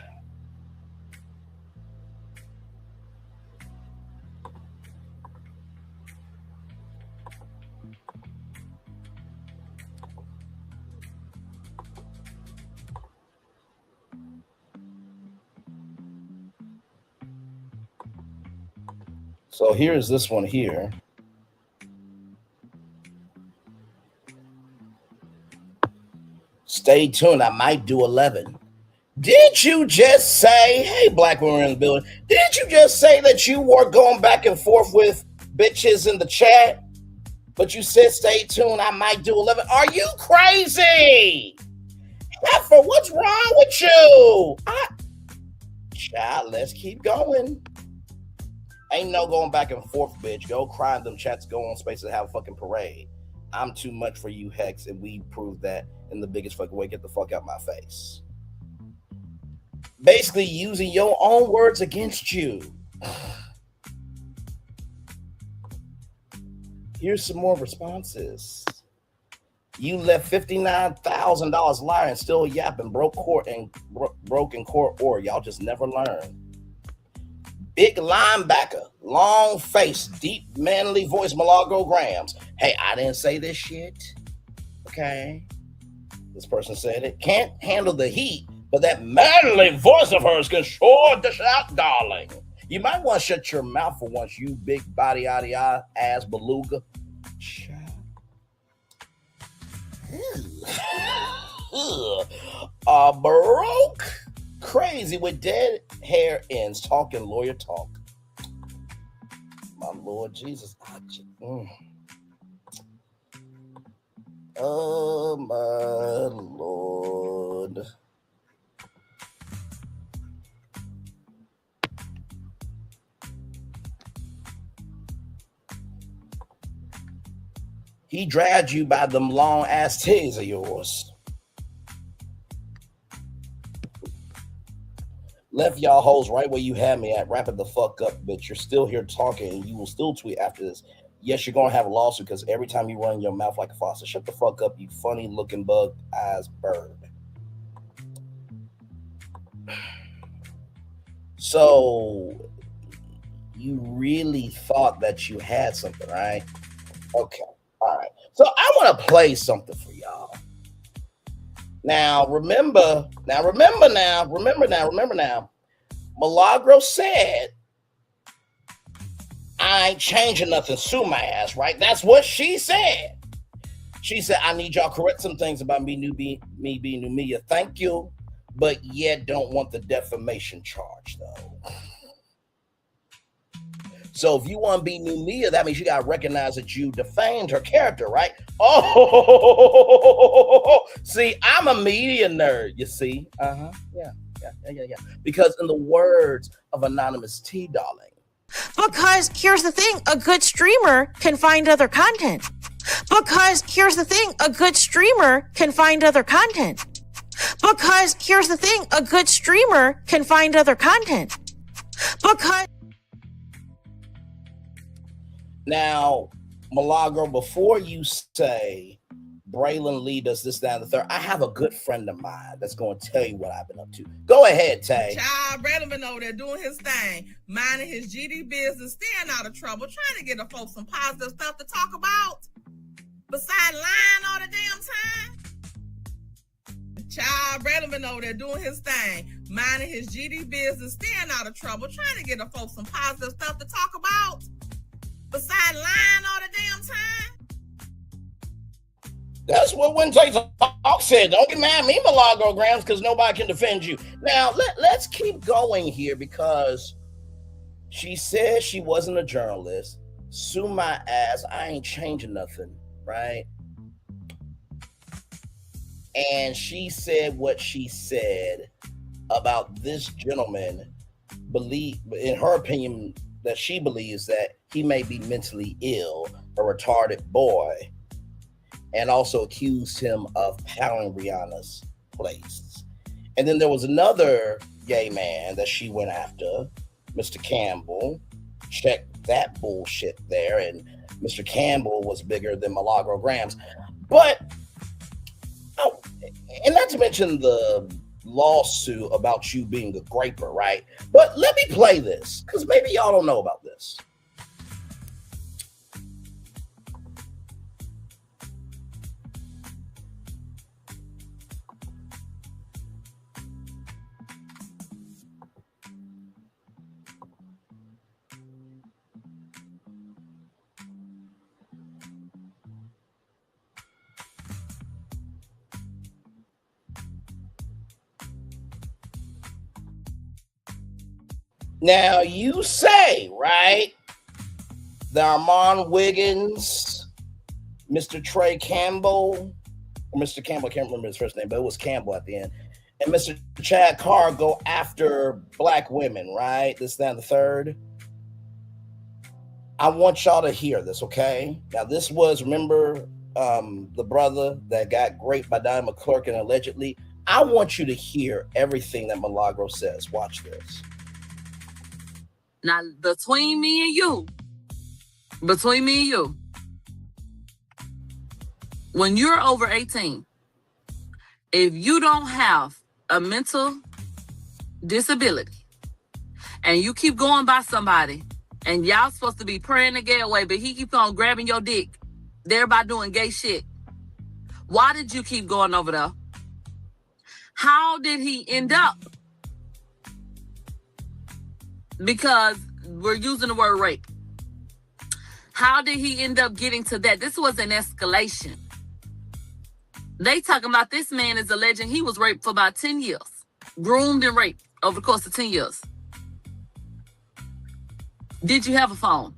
So here's this one here. Stay tuned. I might do 11. Did you just say, hey, black women in the building, did you just say that you were going back and forth with bitches in the chat? But you said stay tuned. I might do 11. Are you crazy? Heifer, what's wrong with you? Child, let's keep going. Ain't no going back and forth, bitch. Go cry in them chats, go on spaces, have a fucking parade. I'm too much for you, Hex, and we proved that in the biggest fucking way. Get the fuck out my face. Basically using your own words against you. Here's some more responses. You left $59,000 lying and still yapping, broke in court or y'all just never learn. Big linebacker, long face, deep manly voice, Milagro Gramz. Hey, I didn't say this shit. Okay. This person said it. Can't handle the heat, but that manly voice of hers can sure dish out, darling. You might want to shut your mouth for once, you big body ass beluga. Baroque crazy with dead hair ends talking lawyer talk. My Lord Jesus. Oh my Lord. He dragged you by them long ass titties of yours. Left y'all hoes right where you had me at. Wrap it the fuck up, bitch. You're still here talking and you will still tweet after this. Yes, you're going to have a lawsuit because every time you run your mouth like a faucet. Shut the fuck up, you funny looking bug eyes bird. So you really thought that you had something, right? Okay. All right. So I want to play something for y'all. Now, remember now. Milagro said, I ain't changing nothing, sue my ass, right? That's what she said. She said, I need y'all correct some things about me being new media. Thank you, but yet don't want the defamation charge, though. So if you want to be new media, that means you got to recognize that you defamed her character, right? Oh, see, I'm a media nerd, you see? Yeah. Because in the words of Anonymous T, darling. Because here's the thing, a good streamer can find other content. Because here's the thing, a good streamer can find other content. Because here's the thing, a good streamer can find other content. Because... Now, Milagro, before you say Braylon Lee does this, that, and the third, I have a good friend of mine that's going to tell you what I've been up to. Go ahead, Tay. Child, Braylon been over there doing his thing, minding his GD business, staying out of trouble, trying to get the folks some positive stuff to talk about, besides lying all the damn time. Child, Braylon been over there doing his thing, minding his GD business, staying out of trouble, trying to get the folks some positive stuff to talk about, besides lying all the damn time. That's what Wednesday Talk said. Don't get mad at me, Milagro Gramz, because nobody can defend you. Now, let's keep going here because she said she wasn't a journalist. Sue my ass. I ain't changing nothing, right? And she said what she said about this gentleman, in her opinion, that she believes that he may be mentally ill, a retarded boy, and also accused him of powering Rihanna's place. And then there was another gay man that she went after, Mr. Campbell. Check that bullshit there, and Mr. Campbell was bigger than Milagro Gramz. But, and not to mention the lawsuit about you being a graper, right? But let me play this, because maybe y'all don't know about this. Now, you say, right, that Armand Wiggins, Mr. Trey Campbell, or Mr. Campbell, I can't remember his first name, but it was Campbell at the end, and Mr. Chad Carr go after black women, right? This, that, and the third. I want y'all to hear this, okay? Now, this was, remember, the brother that got raped by Diane McClurkin allegedly? I want you to hear everything that Milagro says. Watch this. Now, between me and you, when you're over 18, if you don't have a mental disability and you keep going by somebody and y'all supposed to be praying to get away, but he keeps on grabbing your dick, thereby doing gay shit, why did you keep going over there? How did he end up? Because we're using the word rape. How did he end up getting to that? This was an escalation. They talking about this man is alleging he was raped for about 10 years. Groomed and raped over the course of 10 years. Did you have a phone?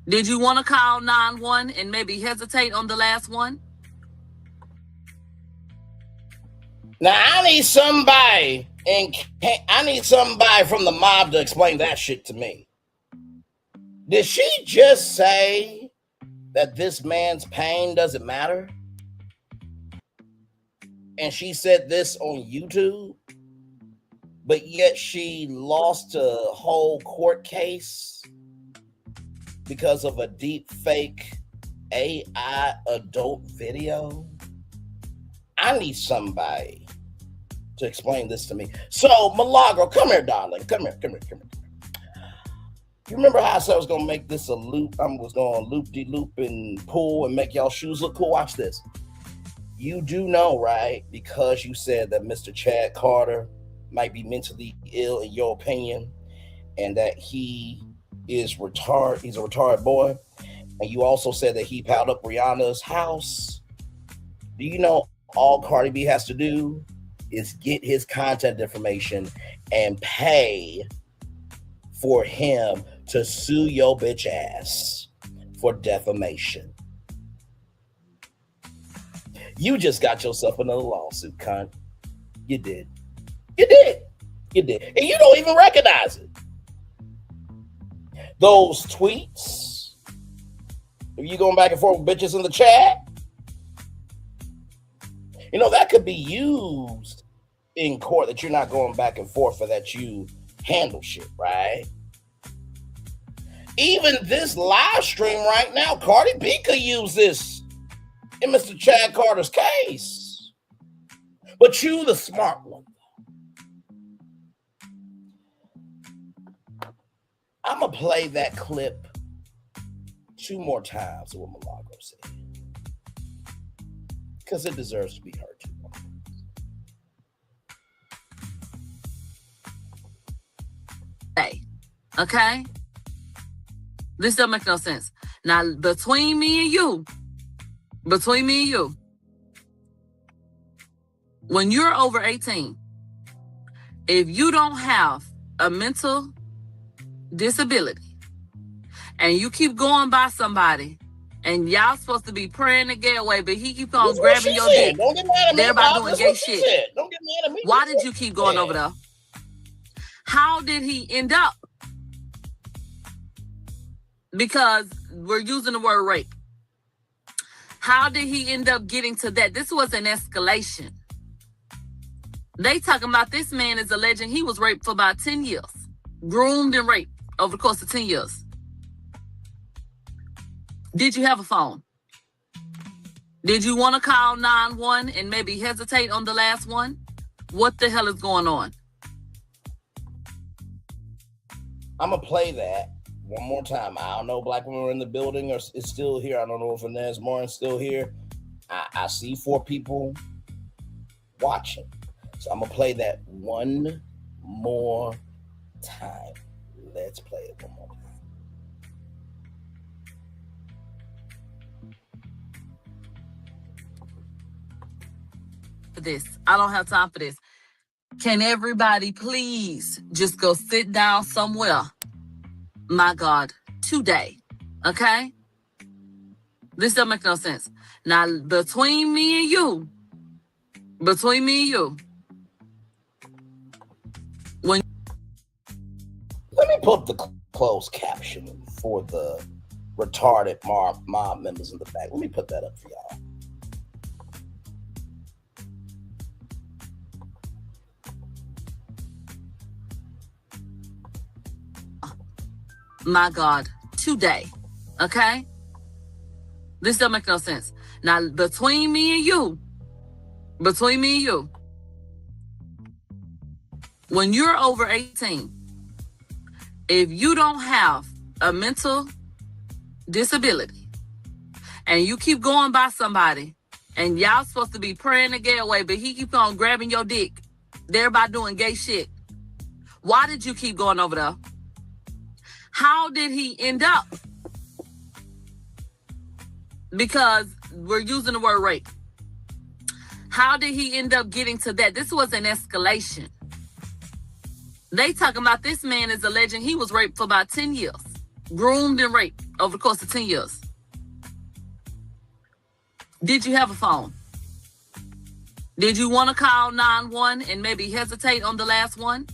Did you want to call 911 and maybe hesitate on the last one? Now, I need somebody from the mob to explain that shit to me. Did she just say that this man's pain doesn't matter? And she said this on YouTube, but yet she lost a whole court case because of a deep fake AI adult video? I need somebody to explain this to me. So, Milagro, come here, darling. Come here. You remember how I said I was going to make this a loop? I was going to loop-de-loop and pull and make y'all shoes look cool? Watch this. You do know, right, because you said that Mr. Chad Carter might be mentally ill in your opinion and that he is retarded. He's a retarded boy. And you also said that he piled up Rihanna's house. Do you know all Cardi B has to do is get his contact information and pay for him to sue your bitch ass for defamation? You just got yourself another lawsuit, cunt. You did. And you don't even recognize it. Those tweets, if you going back and forth with bitches in the chat, you know, that could be used in court, that you're not going back and forth, or that you handle shit, right? Even this live stream right now, Cardi B could use this in Mr. Chad Carter's case. But you, the smart one. I'm going to play that clip 2 more times of what Milagro said, because it deserves to be heard too. Hey, okay? This don't make no sense. Now, between me and you, when you're over 18, if you don't have a mental disability and you keep going by somebody and y'all supposed to be praying to get away, but he keeps on grabbing your dick, thereby doing gay shit. Don't get mad at me. Why did you keep going over there? How did he end up? Because we're using the word rape. How did he end up getting to that? This was an escalation. They talking about this man is alleging he was raped for about 10 years. Groomed and raped over the course of 10 years? Did you have a phone? Did you want to call 911 and maybe hesitate on the last one? What the hell is going on? I'm going to play that one more time. I don't know if Black women are in the building or is still here. I don't know if Inez Morin's still here. I see 4 people watching. So I'm going to play that one more time. Let's play it one more time. For this. I don't have time for this. Can everybody please just go sit down somewhere? My God, today. Okay? This doesn't make no sense. Now, between me and you, when let me put the closed caption for the retarded mob members in the back. Let me put that up for y'all. my God, today. Okay? This doesn't make no sense. Now, between me and you, when you're over 18, if you don't have a mental disability and you keep going by somebody and y'all supposed to be praying to get away, but he keeps on grabbing your dick, thereby doing gay shit, why did you keep going over there? How did he end up? Because we're using the word rape. How did he end up getting to that? This was an escalation. They talking about this man is alleging he was raped for about 10 years. Groomed and raped over the course of 10 years. Did you have a phone? Did you want to call 911 and maybe hesitate on the last one?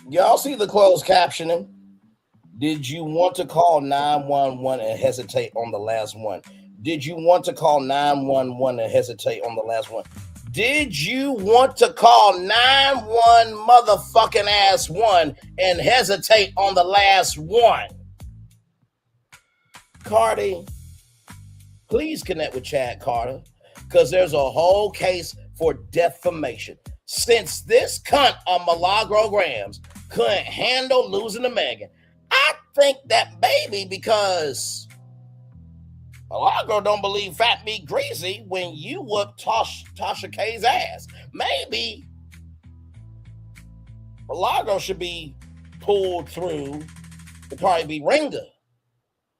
Y'all see the closed captioning? Did you want to call 911 and hesitate on the last one? Did you want to call 911 and hesitate on the last one? Did you want to call 911 motherfucking ass one and hesitate on the last one? Cardi, please connect with Chad Carter, because there's a whole case for defamation. Since this cunt on Milagro Gramz couldn't handle losing to Megan, I think that maybe because Milagro don't believe fat meat greasy when you whoop Tasha K's ass. Maybe Milagro should be pulled through to probably be Ringa.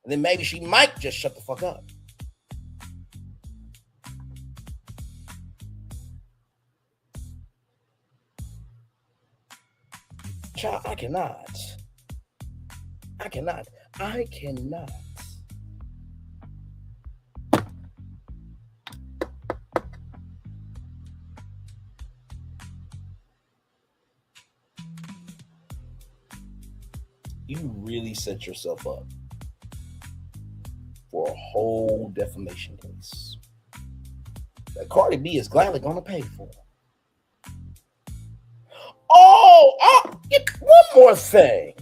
And then maybe she might just shut the fuck up. Child, I cannot. You really set yourself up for a whole defamation case that Cardi B is gladly going to pay for. One more thing.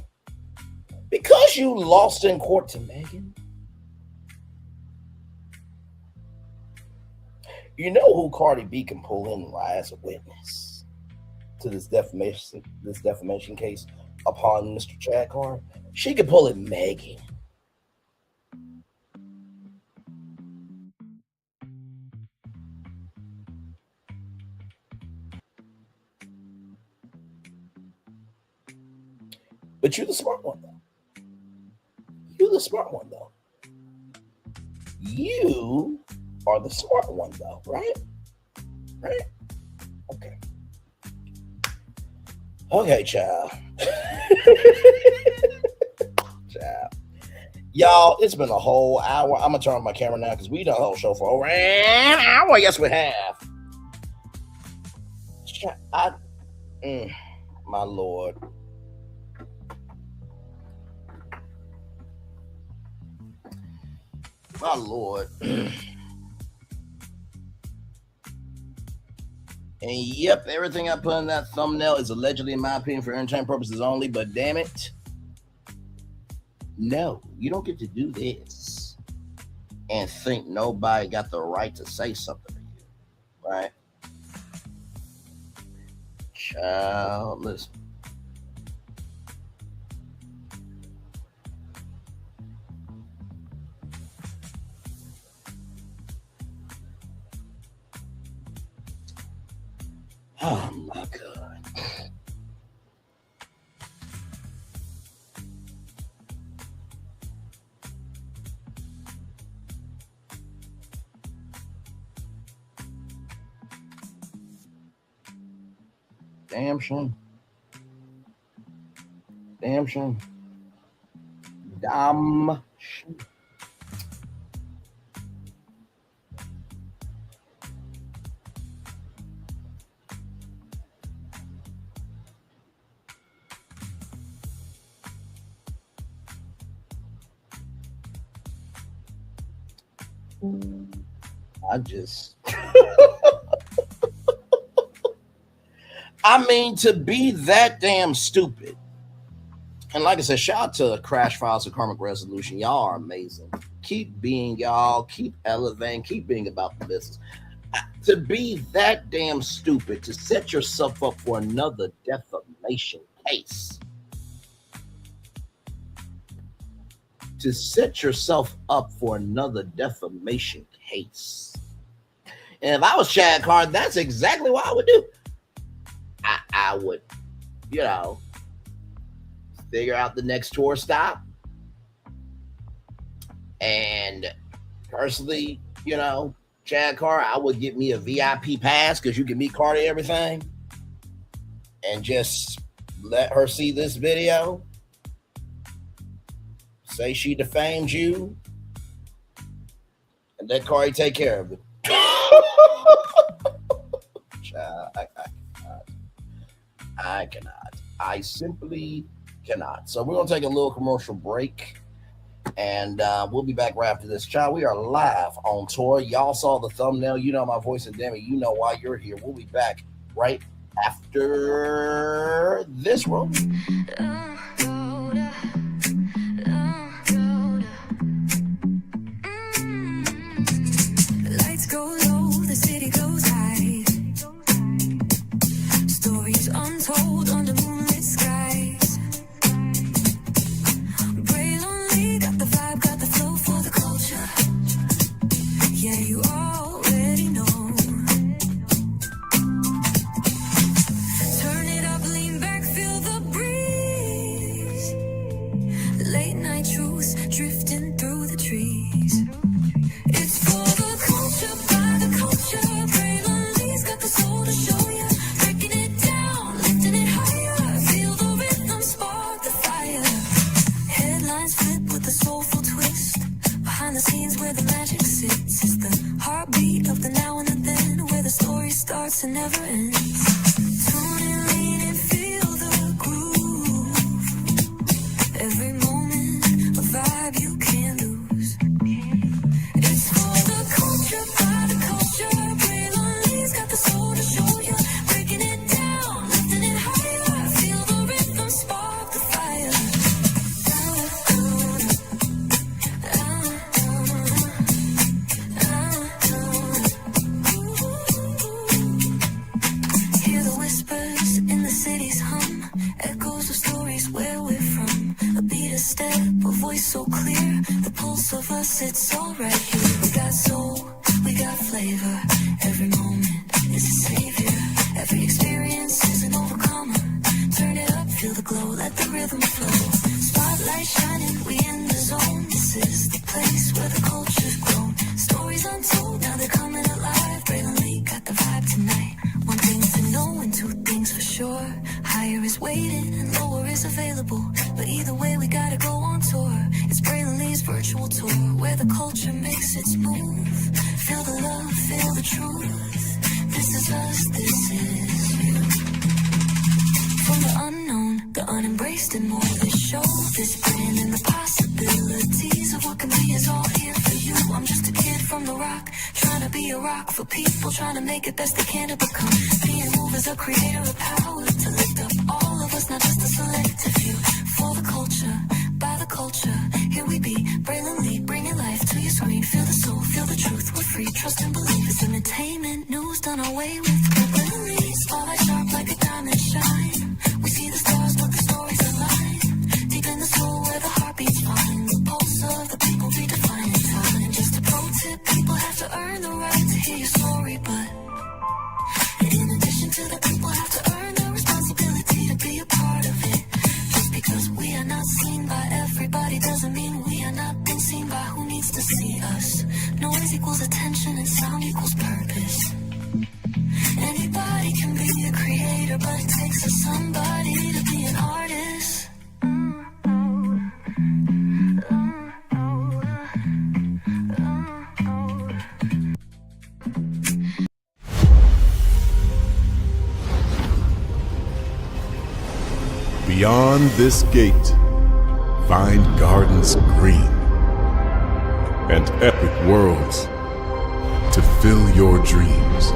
Because you lost in court to Megan, you know who Cardi B can pull in as a witness to this defamation case upon Mr. Chad Carter? She could pull in Megan. But you're the smart one, though. You are the smart one, though, right? Right? Okay. Okay, child. Child. Y'all, it's been a whole hour. I'm going to turn on my camera now because we done the whole show for over an hour. Yes, we have. My Lord. My Lord. And yep, everything I put in that thumbnail is allegedly, in my opinion, for entertainment purposes only. But damn it, no, you don't get to do this and think nobody got the right to say something to you, right? Child, listen. Oh my God. Damn shame. Damn shame. Damn shame. I just I mean, to be that damn stupid. And like I said, shout out to Crash Files of Karmic Resolution. Y'all are amazing. Keep being y'all, keep elevating, keep being about the business. To be that damn stupid, to set yourself up for another defamation case. To set yourself up for another defamation case. And if I was Chad Cardi, that's exactly what I would do. I would, figure out the next tour stop. And personally, Chad Cardi, I would get me a VIP pass because you can meet Cardi and everything. And just let her see this video. Say she defamed you. And let Cardi take care of it. I cannot. I simply cannot. So we're going to take a little commercial break. And we'll be back right after this. Child, we are live on tour. Y'all saw the thumbnail. You know my voice, and damn it, you know why you're here. We'll be back right after this roll. Lights go low, the city goes high. Stories untold under moonlit skies. Pray lonely, got the vibe, got the flow for the culture. Yeah, you already know. Turn it up, lean back, feel the breeze. Late night truths drifting through the trees. It's for the culture, by the culture. Pray lonely's got the soul to show ya. Breaking it down, lifting it higher. Feel the rhythm, spark the fire. Headlines flip with a soulful twist. Behind the scenes where the magic sits. It's the heartbeat of the now and the then, where the story starts and never ends. Tune in, lean and feel the groove. Every moment, a vibe you can't lose. It's for the culture, by the culture. Pray lonely's got the soul to show ya. Breaking it down, lifting it higher. Feel the rhythm, spark the fire. Hear the whispers in the city's hum. Echoes of stories where we're from. A beat, a step, a voice so clear. The pulse of us, it's all right here. We got soul, we got flavor. Every moment is a savior. Every experience is an overcomer. Turn it up, feel the glow, let the rhythm flow. Spotlight shining, we in the zone. This is the place where the culture's grown. Stories untold, now they're coming alive. Braylon Lee got the vibe tonight. One thing to know and two things for sure. Higher is waiting and lower is available. But either way, we gotta go on tour. It's Braylon Lee's virtual tour, where the culture makes its move. Feel the love, feel the truth. This is us, this is you. From the unknown, the unembraced and more. This show, this brand, and the possibilities of what can be is all here for you. you, I'm just a kid from the rock, trying to be a rock for people, trying to make it best they can to become. Being moved as a creator of power to lift up all of us, not just a selective few. For the culture, by the culture, here we be, brilliantly bringing life to your screen. Feel the soul, feel the truth, we're free, trust and believe. It's entertainment, news done away with. Brilliantly, spotlight sharp like a diamond shine. We see the stars, but the stories align. Deep in the soul where the heart beats fine. The pulse of the people redefining time. And just a pro tip, people have to earn the right to hear your story, but in addition to that, people have to earn the responsibility to be a part of it. Just because we are not seen by everybody doesn't mean we are not been seen by who needs to see us. Noise equals attention and sound equals purpose. Anybody can be a creator, but it takes a somebody to be an artist. Beyond this gate, find gardens green and epic worlds to fill your dreams.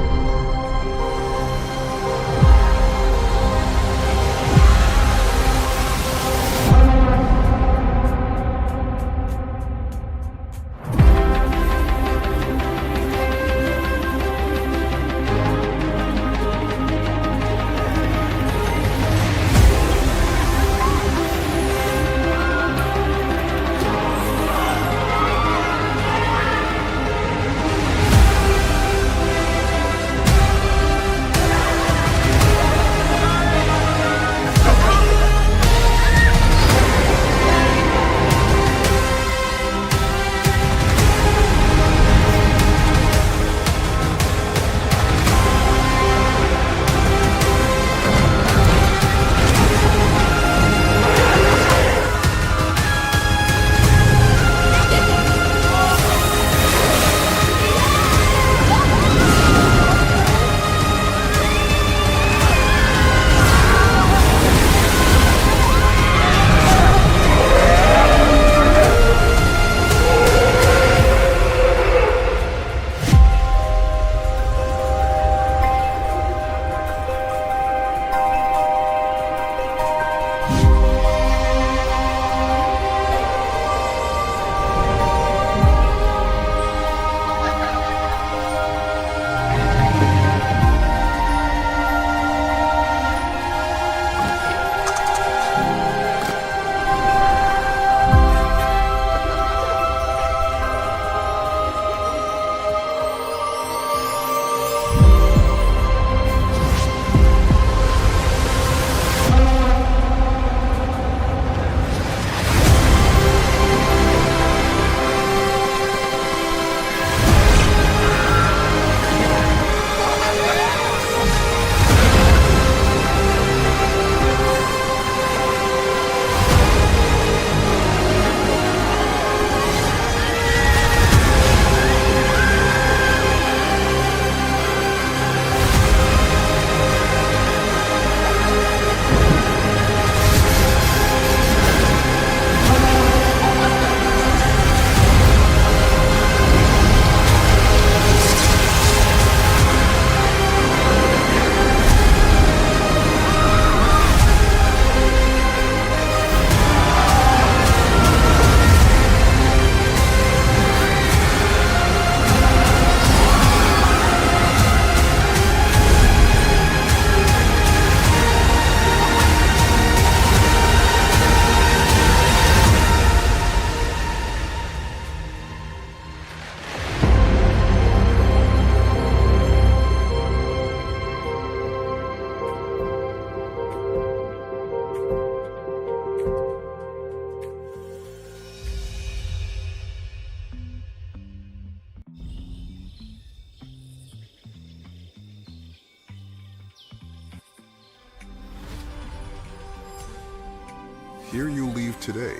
Here you leave today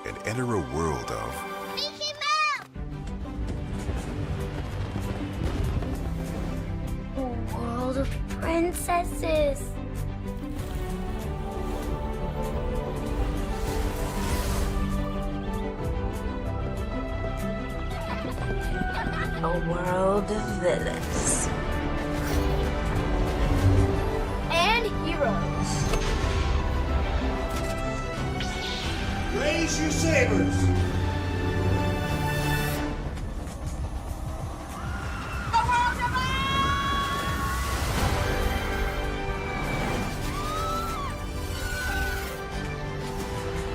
and enter a world of a world of princesses. A world of villains. And heroes. Raise your sabers.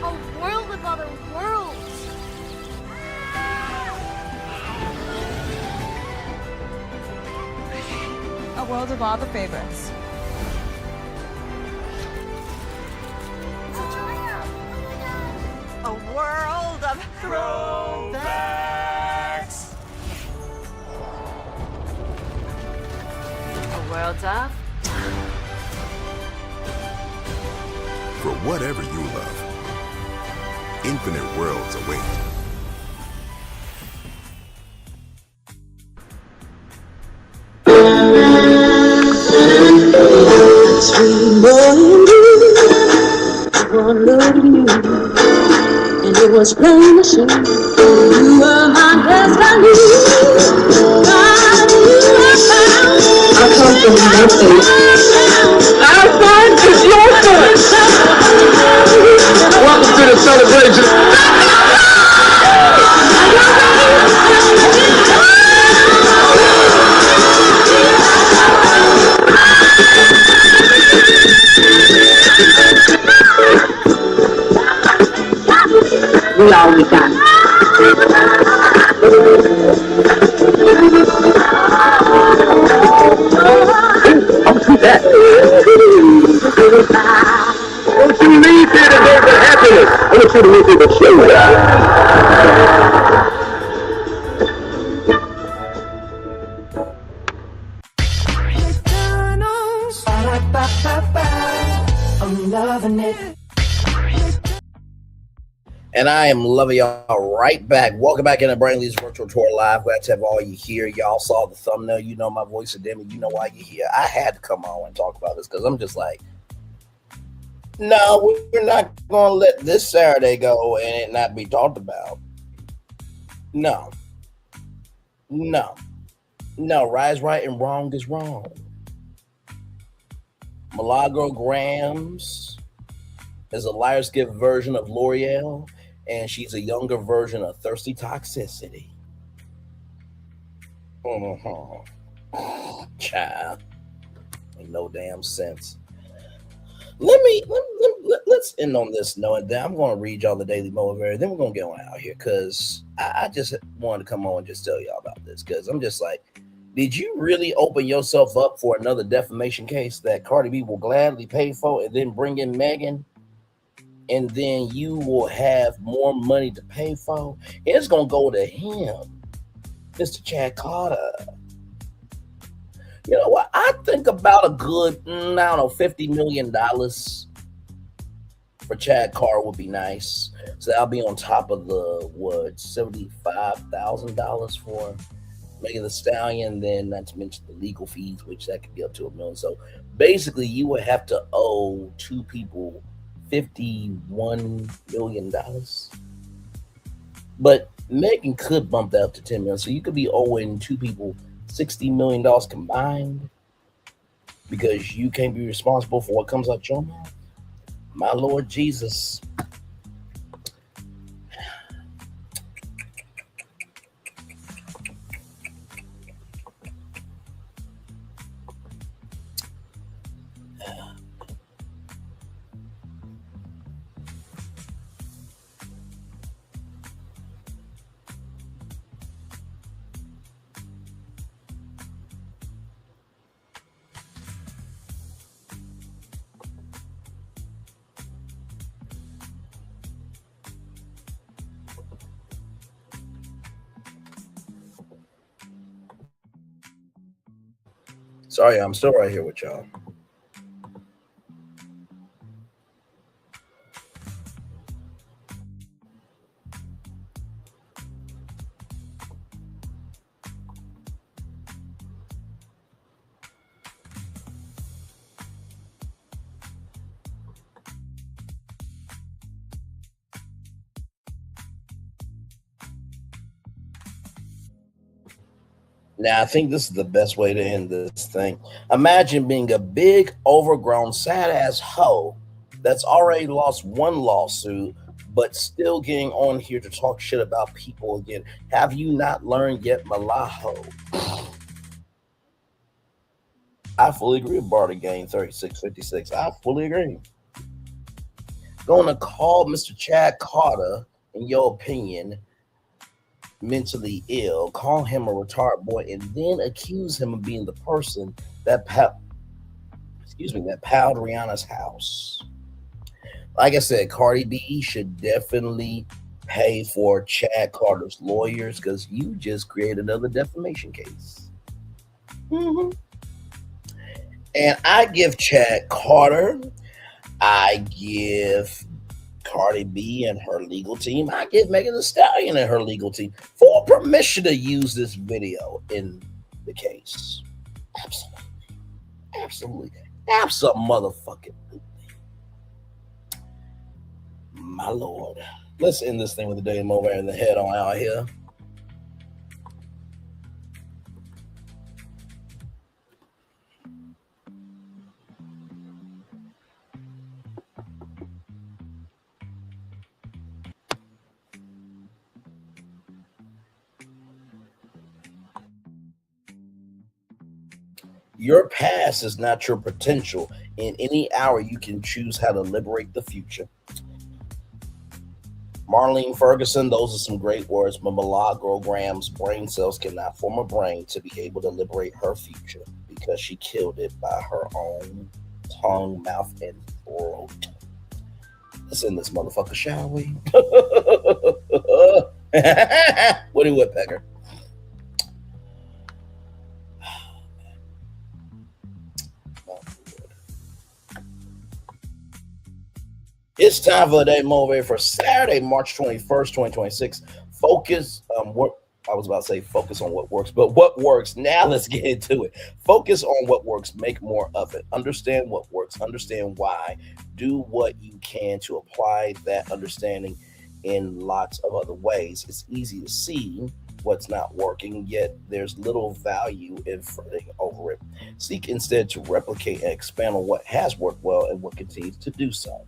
A world of other worlds. A world of all the favorites. A world of throwbacks. A world of For whatever you love, infinite worlds await. And it was plain to see you were my destiny. God, you were found. I come from Memphis. Our son is your son. Welcome to the celebration. We all we got. Don't you leave here today for happiness. I want you to leave here to show that. I'm loving it. And I am loving y'all right back. Welcome back into Brandon Lee's Virtual Tour Live. Glad to have all you here. Y'all saw the thumbnail. You know my voice of Demi. You know why you're here. I had to come on and talk about this because I'm just like, no, we're not going to let this Saturday go and it not be talked about. No. Right is right and wrong is wrong. Milagro Gramz is a Liar's Gift version of L'Oreal, and she's a younger version of Thirsty Toxicity. Child. Ain't no damn sense. Let's end on this note. Then I'm going to read y'all the Daily Motivator. Then we're going to get on out here because I just wanted to come on and just tell y'all about this because I'm just like, did you really open yourself up for another defamation case that Cardi B will gladly pay for and then bring in Megan? And then you will have more money to pay for. It's going to go to him, Mr. Chad Carter. You know what? I think about a good, $50 million for Chad Carter would be nice. So I'll be on top of the, $75,000 for Megan Thee Stallion. Then not to mention the legal fees, which that could be up to $1 million. So basically you would have to owe two people $51 million. But Megan could bump that up to $10 million. So you could be owing two people $60 million combined because you can't be responsible for what comes out your mouth. My Lord Jesus. Sorry, I'm still right here with y'all. Now, I think this is the best way to end this thing. Imagine being a big, overgrown, sad ass hoe that's already lost one lawsuit, but still getting on here to talk shit about people again. Have you not learned yet, Malaho? I fully agree with Barter Game 3656. I fully agree. Going to call Mr. Chad Carter, in your opinion, mentally ill, call him a retarded boy, and then accuse him of being the person that palled Rihanna's house. Like I said, Cardi B should definitely pay for Chad Carter's lawyers because you just created another defamation case. Mm-hmm. And I give Chad Carter, I give Cardi B and her legal team, I give Megan Thee Stallion and her legal team full permission to use this video in the case. Absolutely. Absolutely. Absolutely. My Lord. Let's end this thing with a day over in the head on out here. Your past is not your potential. In any hour, you can choose how to liberate the future. Marlene Ferguson, those are some great words. But Milagro Gramz, brain cells cannot form a brain to be able to liberate her future because she killed it by her own tongue, mouth, and throat. Let's end this motherfucker, shall we? Woody Woodpecker. It's time for the day motivator for Saturday, March 21st, 2026. Focus on what I was about to say, focus on what works, but what works. Now let's get into it. Focus on what works, make more of it. Understand what works, understand why. Do what you can to apply that understanding in lots of other ways. It's easy to see what's not working, yet there's little value in fretting over it. Seek instead to replicate and expand on what has worked well and what continues to do so.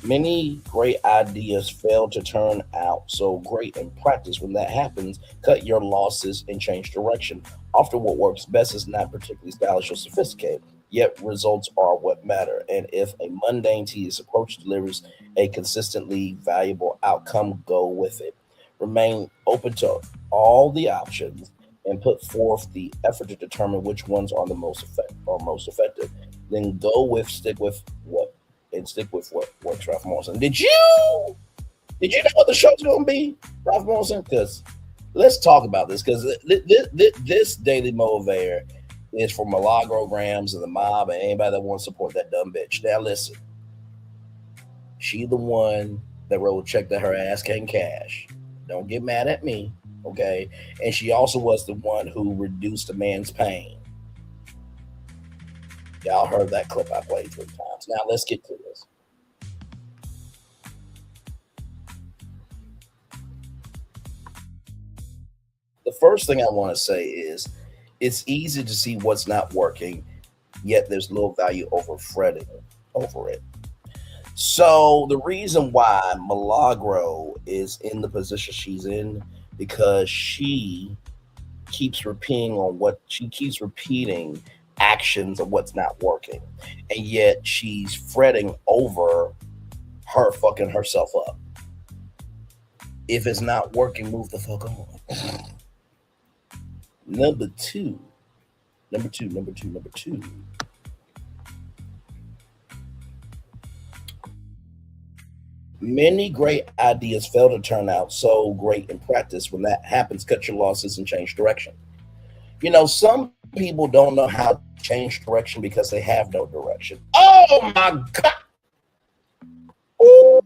Many great ideas fail to turn out so great in practice. When that happens, cut your losses and change direction. Often what works best is not particularly stylish or sophisticated, yet results are what matter. And if a mundane, tedious approach delivers a consistently valuable outcome, go with it. Remain open to all the options and put forth the effort to determine which ones are the most effective. Then stick with what works, Ralph Morrison. Did you know what the show's gonna be, Ralph Morrison? Because let's talk about this. Because this daily motivator is for Milagro Gramz and the mob and anybody that wants to support that dumb bitch. Now listen, she the one that wrote a check that her ass can't cash. Don't get mad at me, okay? And she also was the one who reduced a man's pain. Y'all heard that clip I played 3 times. Now let's get to this. The first thing I want to say is it's easy to see what's not working, yet there's little value over fretting over it. So the reason why Milagro is in the position she's in, because she keeps repeating actions of what's not working, and yet she's fretting over her fucking herself up. If it's not working, move the fuck on. Number two. Many great ideas fail to turn out so great in practice. When that happens, cut your losses and change direction. You know, some people don't know how to change direction because they have no direction. Oh my God. Ooh.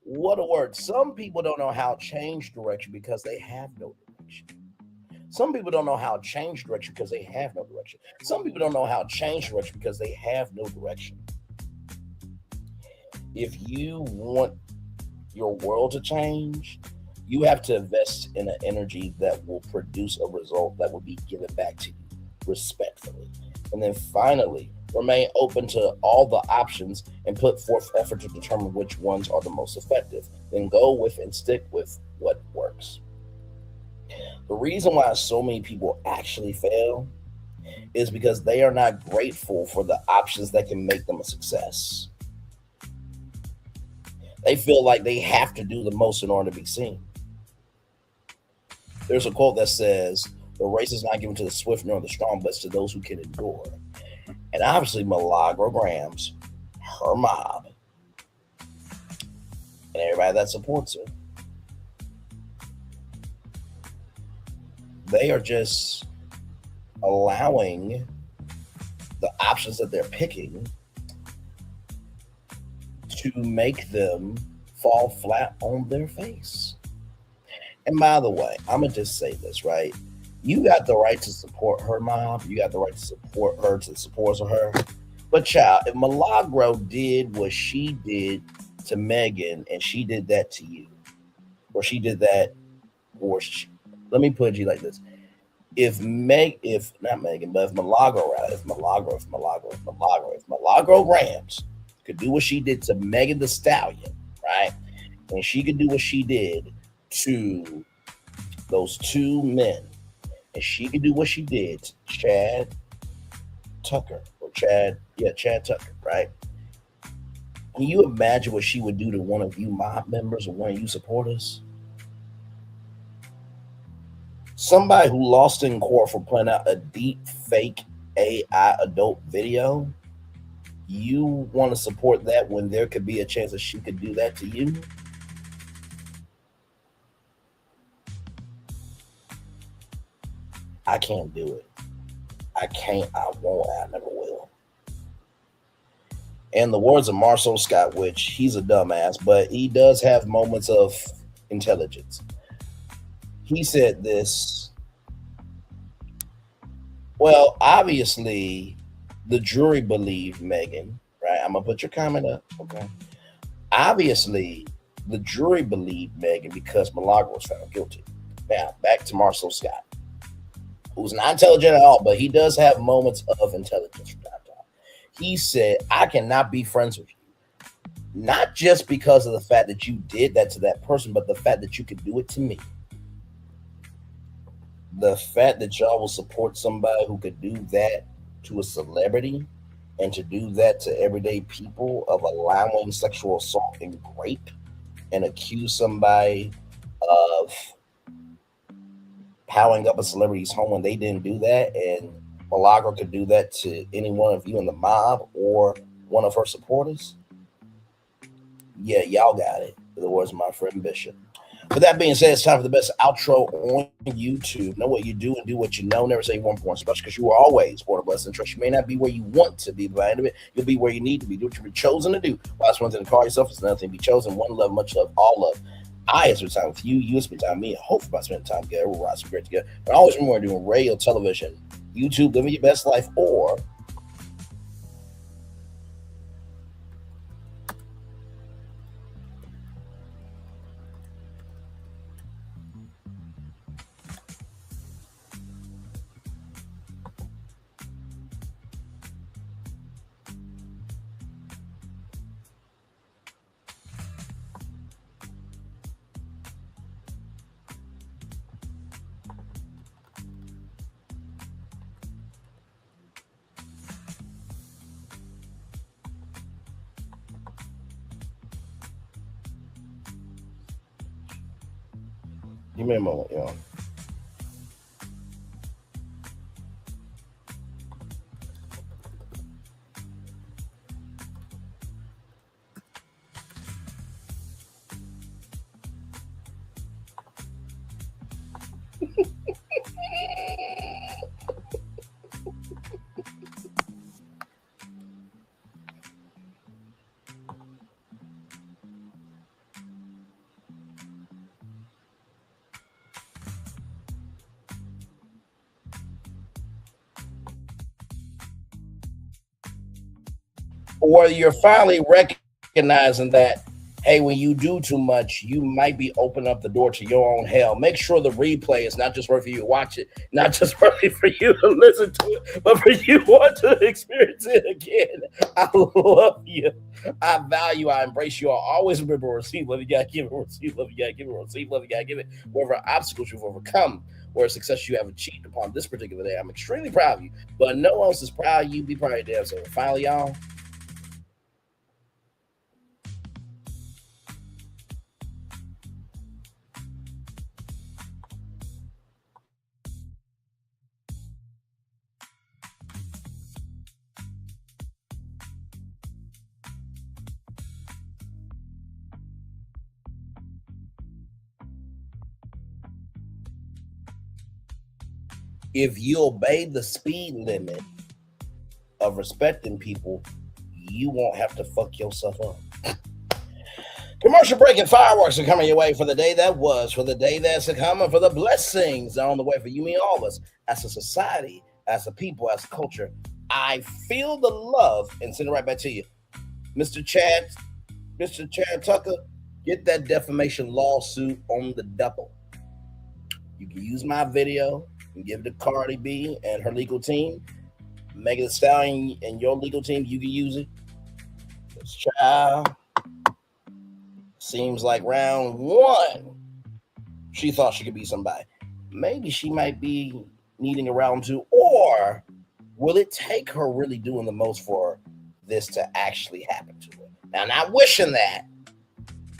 What a word. Some people don't know how to change direction because they have no direction. Some people don't know how to change direction because they have no direction. Some people don't know how to change direction because they have no direction. If you want your world to change, you have to invest in an energy that will produce a result that will be given back to you respectfully. And then finally, remain open to all the options and put forth effort to determine which ones are the most effective. Then go with and stick with what works. The reason why so many people actually fail is because they are not grateful for the options that can make them a success. They feel like they have to do the most in order to be seen. There's a quote that says, "The race is not given to the swift nor the strong, but to those who can endure." And obviously, Milagro Gramz, her mob, and everybody that supports her, they are just allowing the options that they're picking to make them fall flat on their face. And by the way, I'm going to just say this, right? You got the right to support her mob. You got the right to support her, to support her. But child, if Milagro did what she did to Megan and she did that to you, or she did that, or let me put it like this. If Milagro Gramz could do what she did to Megan the Stallion, right? And she could do what she did to those two men, and she could do what she did to Chad Tucker, right? Can you imagine what she would do to one of you mob members or one of you supporters? Somebody who lost in court for putting out a deep fake AI adult video, you want to support that when there could be a chance that she could do that to you? I can't do it. I can't, I won't, I never will. In the words of Marcel Scott, which he's a dumbass, but he does have moments of intelligence. He said this, well, obviously, the jury believed Megan, right? I'm going to put your comment up, okay? Obviously, the jury believed Megan because Milagro was found guilty. Now, back to Marcel Scott, who's not intelligent at all, but he does have moments of intelligence from time to time. He said, I cannot be friends with you. Not just because of the fact that you did that to that person, but the fact that you could do it to me. The fact that y'all will support somebody who could do that to a celebrity and to do that to everyday people of allowing sexual assault and rape and accuse somebody of powering up a celebrity's home when they didn't do that, and Milagro could do that to any one of you in the mob or one of her supporters. Yeah, y'all got it. In the words of my friend Bishop. With that being said, it's time for the best outro on YouTube. Know what you do and do what you know. Never say you weren't born special, because you are always born a blessing. Trust you may not be where you want to be, but by the end of it, you'll be where you need to be. Do what you've been chosen to do. Last one thing to call yourself is another thing. Be chosen. One love, much love, all love. I spend time with you. You spend time with me. Hopefully, by spending time together, we'll rise some great together. But always remember, doing radio, television, YouTube, living your best life, or give me a moment, y'all. Or you're finally recognizing that, hey, when you do too much, you might be opening up the door to your own hell. Make sure the replay is not just worth for you to watch it, not just worth for you to listen to it, but for you want to experience it again. I love you. I value, I embrace you. I always remember, receive love, you gotta give it, receive love, you gotta give it, receive love, you gotta give it. Whatever obstacles you've overcome, or success you have achieved upon this particular day, I'm extremely proud of you. But no one else is proud of you. Be proud of your damn self. Finally, y'all. If you obey the speed limit of respecting people, you won't have to fuck yourself up. Commercial break and fireworks are coming your way for the day that was, for the day that's coming, for the blessings that are on the way for you, me, all of us, as a society, as a people, as a culture. I feel the love and send it right back to you. Mr. Chad Tucker, get that defamation lawsuit on the double. You can use my video and give it to Cardi B and her legal team. Megan Thee Stallion and your legal team, you can use it. This child seems like round one, she thought she could be somebody. Maybe she might be needing a round two, or will it take her really doing the most for this to actually happen to her? Now, not wishing that,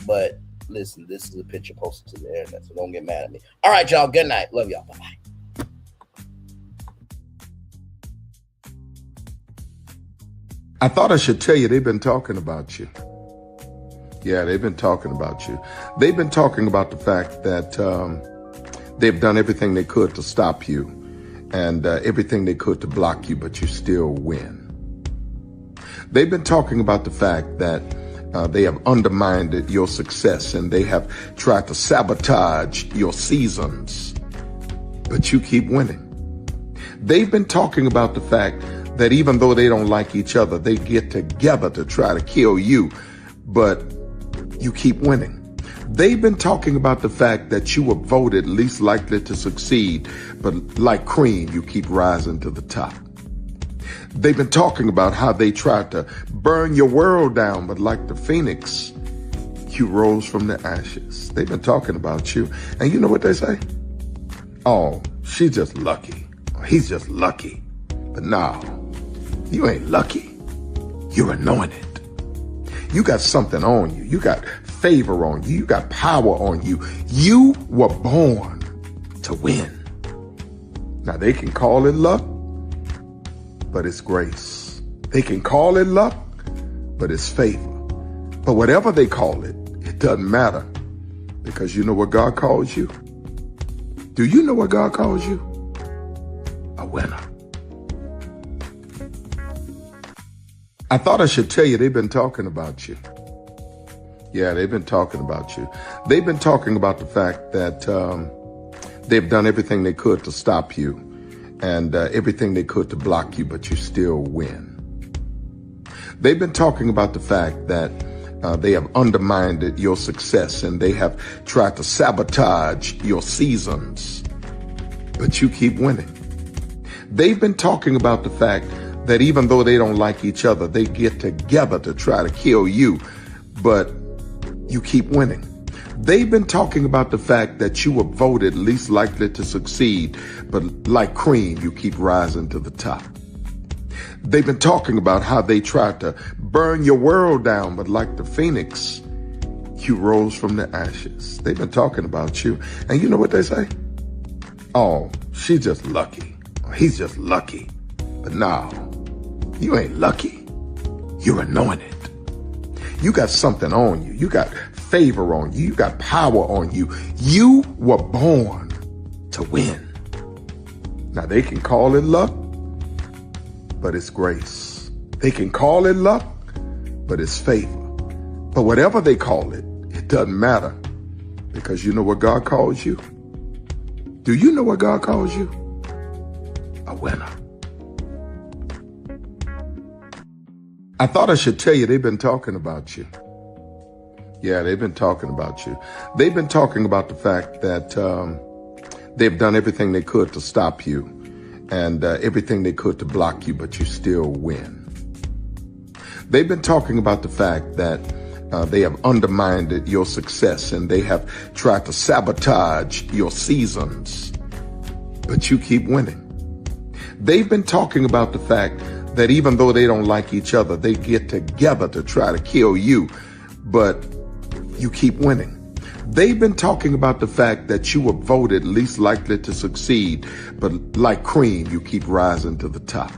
but listen, this is a picture posted to the internet, so don't get mad at me. All right, y'all, good night. Love y'all. Bye-bye. I thought I should tell you they've been talking about you. Yeah, they've been talking about you. They've been talking about the fact that they've done everything they could to stop you and everything they could to block you, but you still win. They've been talking about the fact that they have undermined your success and they have tried to sabotage your seasons, but you keep winning. They've been talking about the fact that even though they don't like each other, they get together to try to kill you, but you keep winning. They've been talking about the fact that you were voted least likely to succeed, but like cream, you keep rising to the top. They've been talking about how they tried to burn your world down, but like the phoenix, you rose from the ashes. They've been talking about you. And you know what they say? Oh, she's just lucky. He's just lucky. But no, you ain't lucky. You're anointed. You got something on you. You got favor on you. You got power on you. You were born to win. Now, they can call it luck, but it's grace. They can call it luck, but it's favor. But whatever they call it, it doesn't matter, because you know what God calls you? Do you know what God calls you? A winner. I thought I should tell you they've been talking about you. Yeah, they've been talking about you. They've been talking about the fact that they've done everything they could to stop you and everything they could to block you, but you still win. They've been talking about the fact that they have undermined your success and they have tried to sabotage your seasons, but you keep winning. They've been talking about the fact that even though they don't like each other, they get together to try to kill you, but you keep winning. They've been talking about the fact that you were voted least likely to succeed, but like cream, you keep rising to the top. They've been talking about how they tried to burn your world down, but like the phoenix, you rose from the ashes. They've been talking about you. And you know what they say? Oh, she's just lucky. He's just lucky. But no, you ain't lucky. You're anointed. You got something on you. You got favor on you. You got power on you. You were born to win. Now, they can call it luck, but it's grace. They can call it luck, but it's favor. But whatever they call it, it doesn't matter, because you know what God calls you? Do you know what God calls you? A winner. I thought I should tell you they've been talking about you. Yeah, they've been talking about you. They've been talking about the fact that they've done everything they could to stop you and everything they could to block you, but you still win. They've been talking about the fact that they have undermined your success and they have tried to sabotage your seasons, but you keep winning. They've been talking about the fact that even though they don't like each other, they get together to try to kill you, but you keep winning. They've been talking about the fact that you were voted least likely to succeed, but like cream, you keep rising to the top.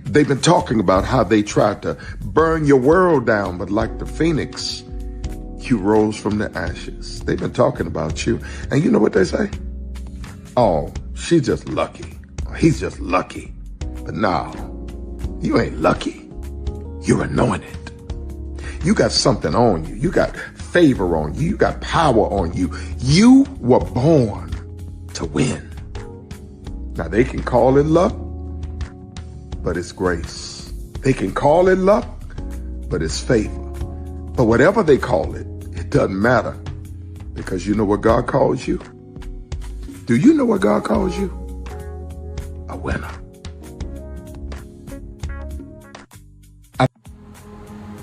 They've been talking about how they tried to burn your world down, but like the phoenix, you rose from the ashes. They've been talking about you. And you know what they say? Oh, she's just lucky. He's just lucky. But no, you ain't lucky. You're anointed. You got something on you. You got favor on you. You got power on you. You were born to win. Now they can call it luck, but it's grace. They can call it luck, but it's favor. But whatever they call it, it doesn't matter, because you know what God calls you? Do you know what God calls you? A winner.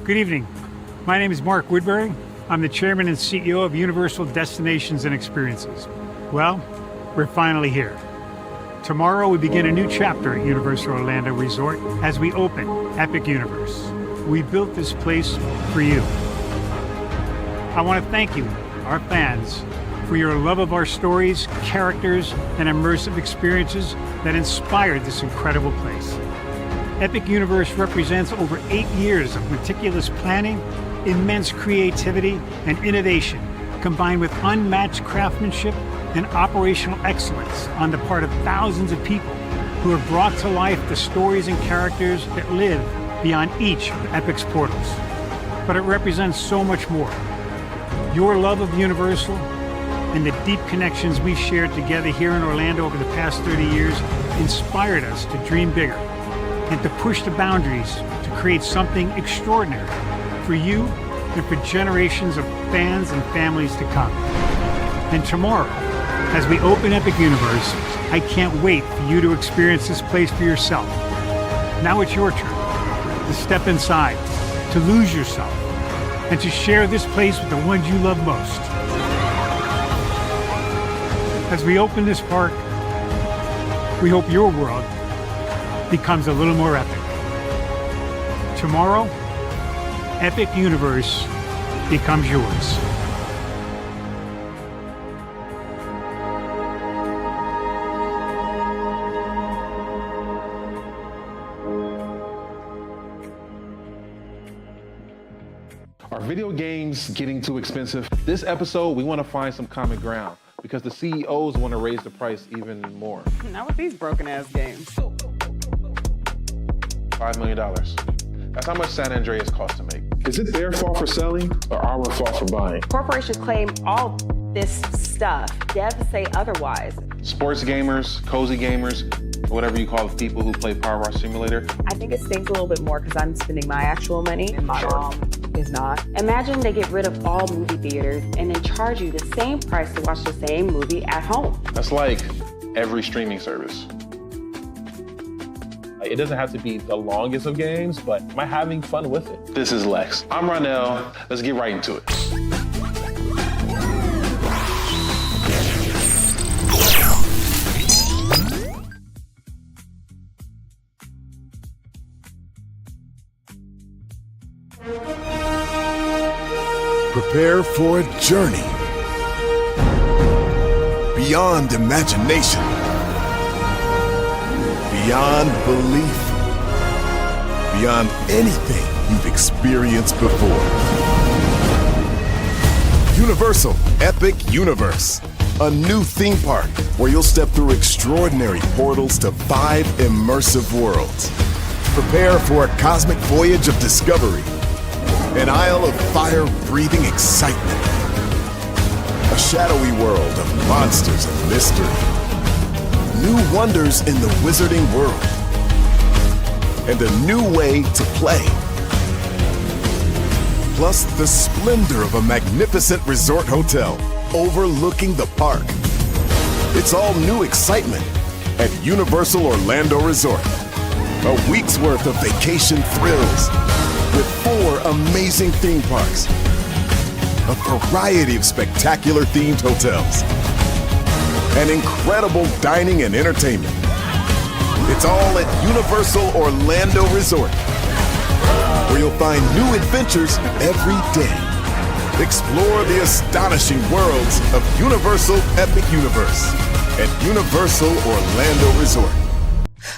Good evening. My name is Mark Woodbury. I'm the chairman and CEO of Universal Destinations and Experiences. Well, we're finally here. Tomorrow we begin a new chapter at Universal Orlando Resort as we open Epic Universe. We built this place for you. I want to thank you, our fans, for your love of our stories, characters, and immersive experiences that inspired this incredible place. Epic Universe represents over 8 years of meticulous planning, immense creativity, and innovation, combined with unmatched craftsmanship and operational excellence on the part of thousands of people who have brought to life the stories and characters that live beyond each of Epic's portals. But it represents so much more. Your love of Universal and the deep connections we shared together here in Orlando over the past 30 years inspired us to dream bigger and to push the boundaries to create something extraordinary for you and for generations of fans and families to come. And tomorrow, as we open Epic Universe, I can't wait for you to experience this place for yourself. Now it's your turn to step inside, to lose yourself, and to share this place with the ones you love most. As we open this park, we hope your world becomes a little more epic. Tomorrow, Epic Universe becomes yours. Are video games getting too expensive? This episode, we want to find some common ground because the CEOs want to raise the price even more. Not with these broken-ass games. $5 million. That's how much San Andreas costs to make. Is it their fault for selling or our fault for buying? Corporations claim all this stuff. Devs say otherwise. Sports gamers, cozy gamers, whatever you call the people who play Power Wash Simulator. I think it stings a little bit more because I'm spending my actual money and my mom is not. Imagine they get rid of all movie theaters and then charge you the same price to watch the same movie at home. That's like every streaming service. It doesn't have to be the longest of games, but am I having fun with it? This is Lex. I'm Ronell. Let's get right into it. Prepare for a journey beyond imagination, beyond belief, beyond anything you've experienced before. Universal Epic Universe, a new theme park where you'll step through extraordinary portals to 5 immersive worlds. Prepare for a cosmic voyage of discovery, an isle of fire-breathing excitement, a shadowy world of monsters and mystery, new wonders in the wizarding world, and a new way to play. Plus the splendor of a magnificent resort hotel overlooking the park. It's all new excitement at Universal Orlando Resort. A week's worth of vacation thrills with 4 amazing theme parks, a variety of spectacular themed hotels, and incredible dining and entertainment. It's all at Universal Orlando Resort, where you'll find new adventures every day. Explore the astonishing worlds of Universal Epic Universe at Universal Orlando Resort.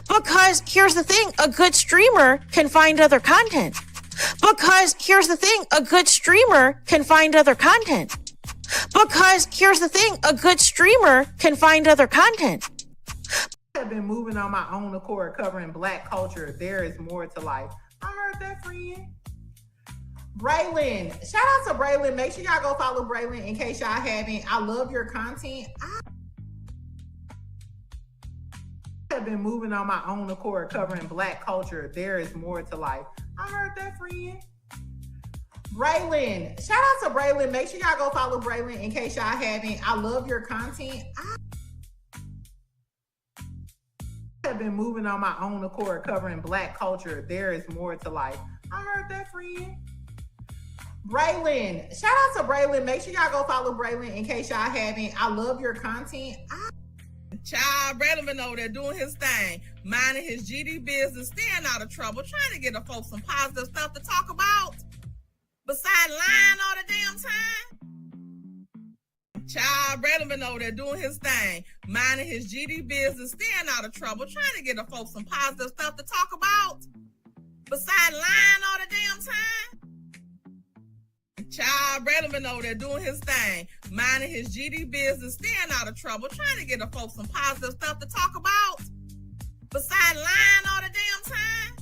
Because here's the thing, a good streamer can find other content. Because here's the thing, a good streamer can find other content. Because here's the thing, a good streamer can find other content. I have been moving on my own accord, covering Black culture. There is more to life. I heard that, friend. Braylon, shout out to Braylon. Make sure y'all go follow Braylon in case y'all haven't. I love your content. I have been moving on my own accord, covering Black culture. There is more to life. I heard that, friend. Braylon, shout out to Braylon. Make sure y'all go follow Braylon in case y'all haven't. I love your content. I have been moving on my own accord, covering Black culture. There is more to life. I heard that, friend. Braylon, shout out to Braylon. Make sure y'all go follow Braylon in case y'all haven't. I love your content. Child, Braylon been over there doing his thing, minding his GD business, staying out of trouble, trying to get the folks some positive stuff to talk about. Besides lying all the damn time. Child, Braylon been over there doing his thing, minding his GD business, staying out of trouble, trying to get the folks some positive stuff to talk about. Besides lying all the damn time. Child, Braylon been over there doing his thing, minding his GD business, staying out of trouble, trying to get the folks some positive stuff to talk about. Besides lying all the damn time.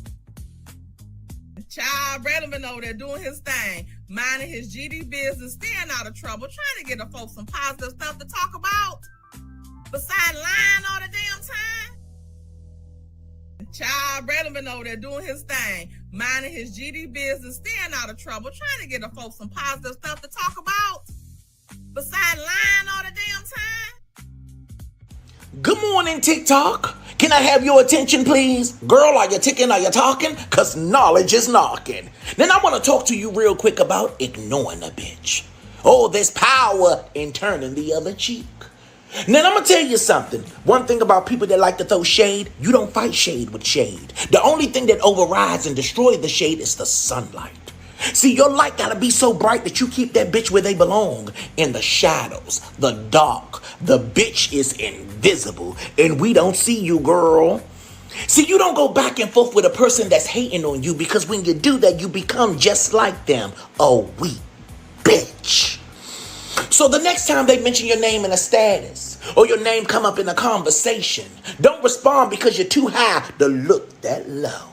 Child, Braylon been over there doing his thing, minding his GD business, staying out of trouble, trying to get the folks some positive stuff to talk about. Besides lying all the damn time. Child, Braylon been over there doing his thing, minding his GD business, staying out of trouble, trying to get the folks some positive stuff to talk about. Besides lying all the damn time. Good morning, TikTok. Can I have your attention, please? Girl, are you ticking? Are you talking? Because knowledge is knocking. Then I want to talk to you real quick about ignoring a bitch. Oh, there's power in turning the other cheek. Now, I'm going to tell you something. One thing about people that like to throw shade, you don't fight shade with shade. The only thing that overrides and destroys the shade is the sunlight. See, your light got to be so bright that you keep that bitch where they belong. In the shadows, the dark. The bitch is invisible, and we don't see you, girl. See, you don't go back and forth with a person that's hating on you, because when you do that, you become just like them. A weak bitch. So the next time they mention your name in a status or your name come up in a conversation, don't respond because you're too high to look that low.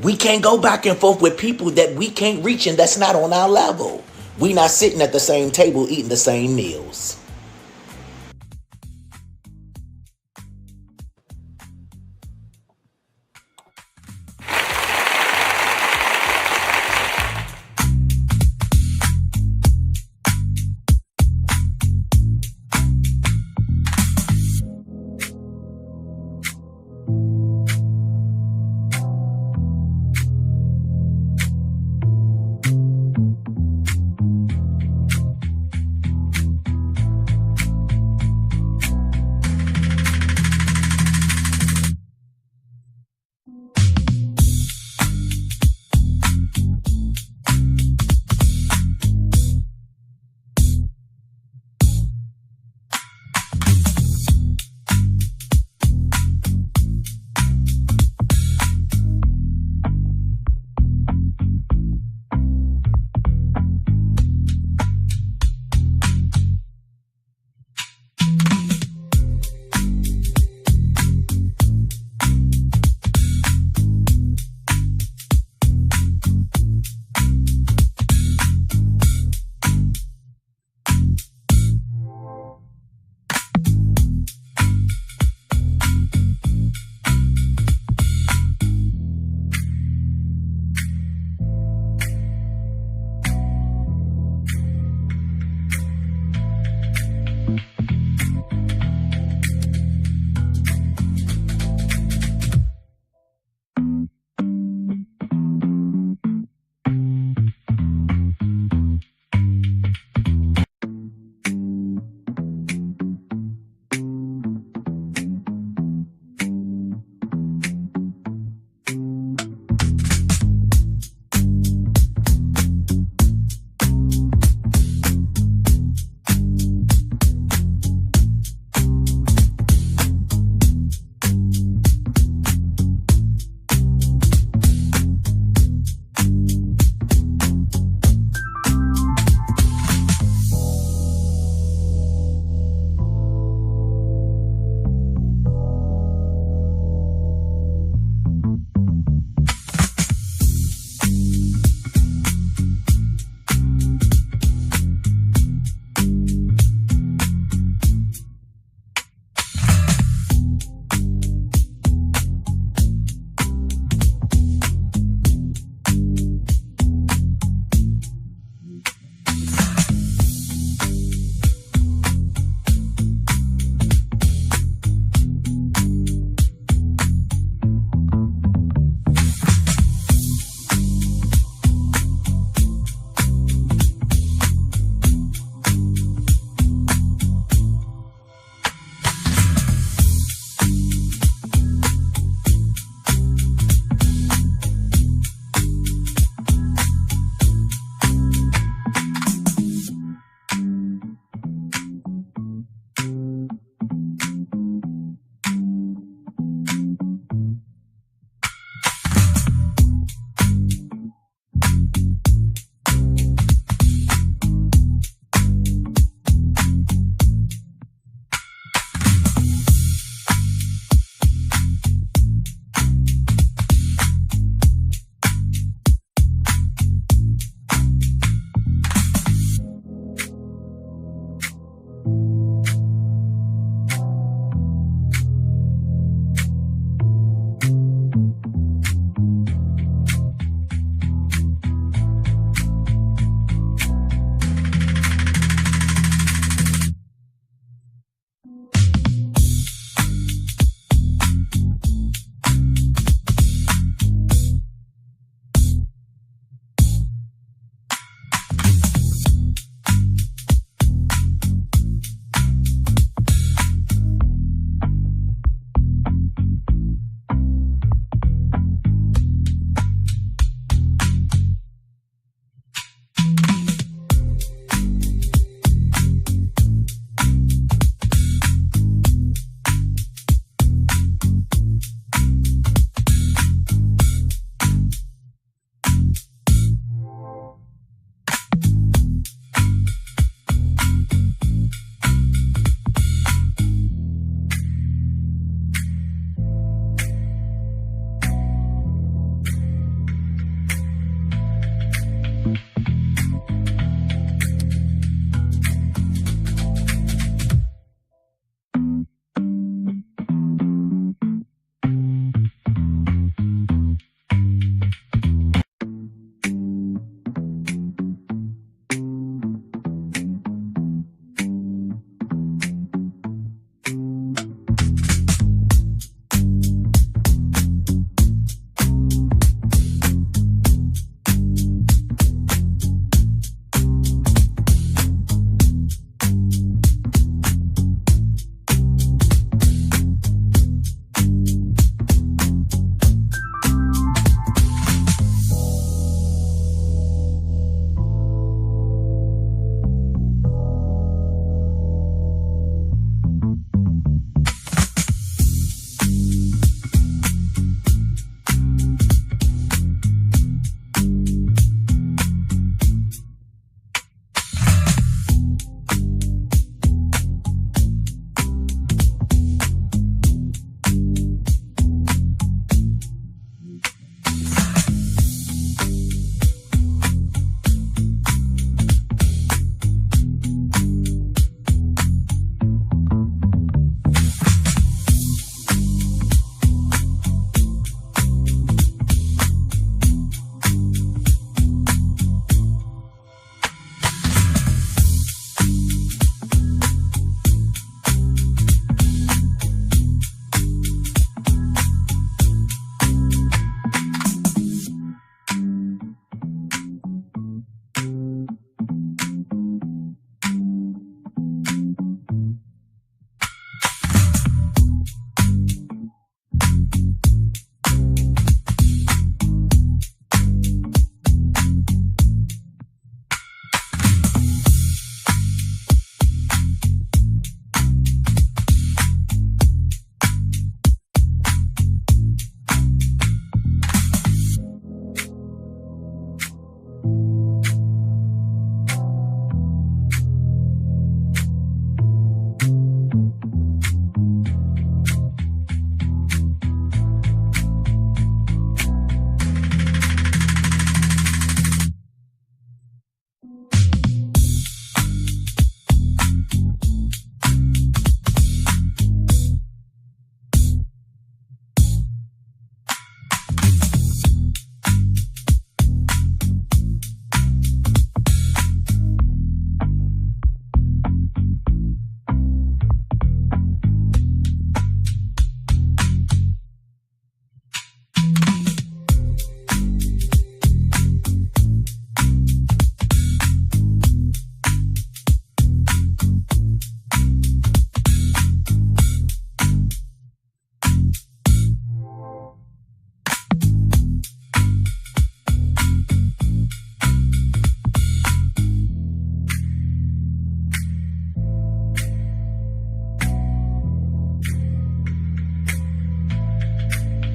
We can't go back and forth with people that we can't reach and that's not on our level. We not sitting at the same table eating the same meals.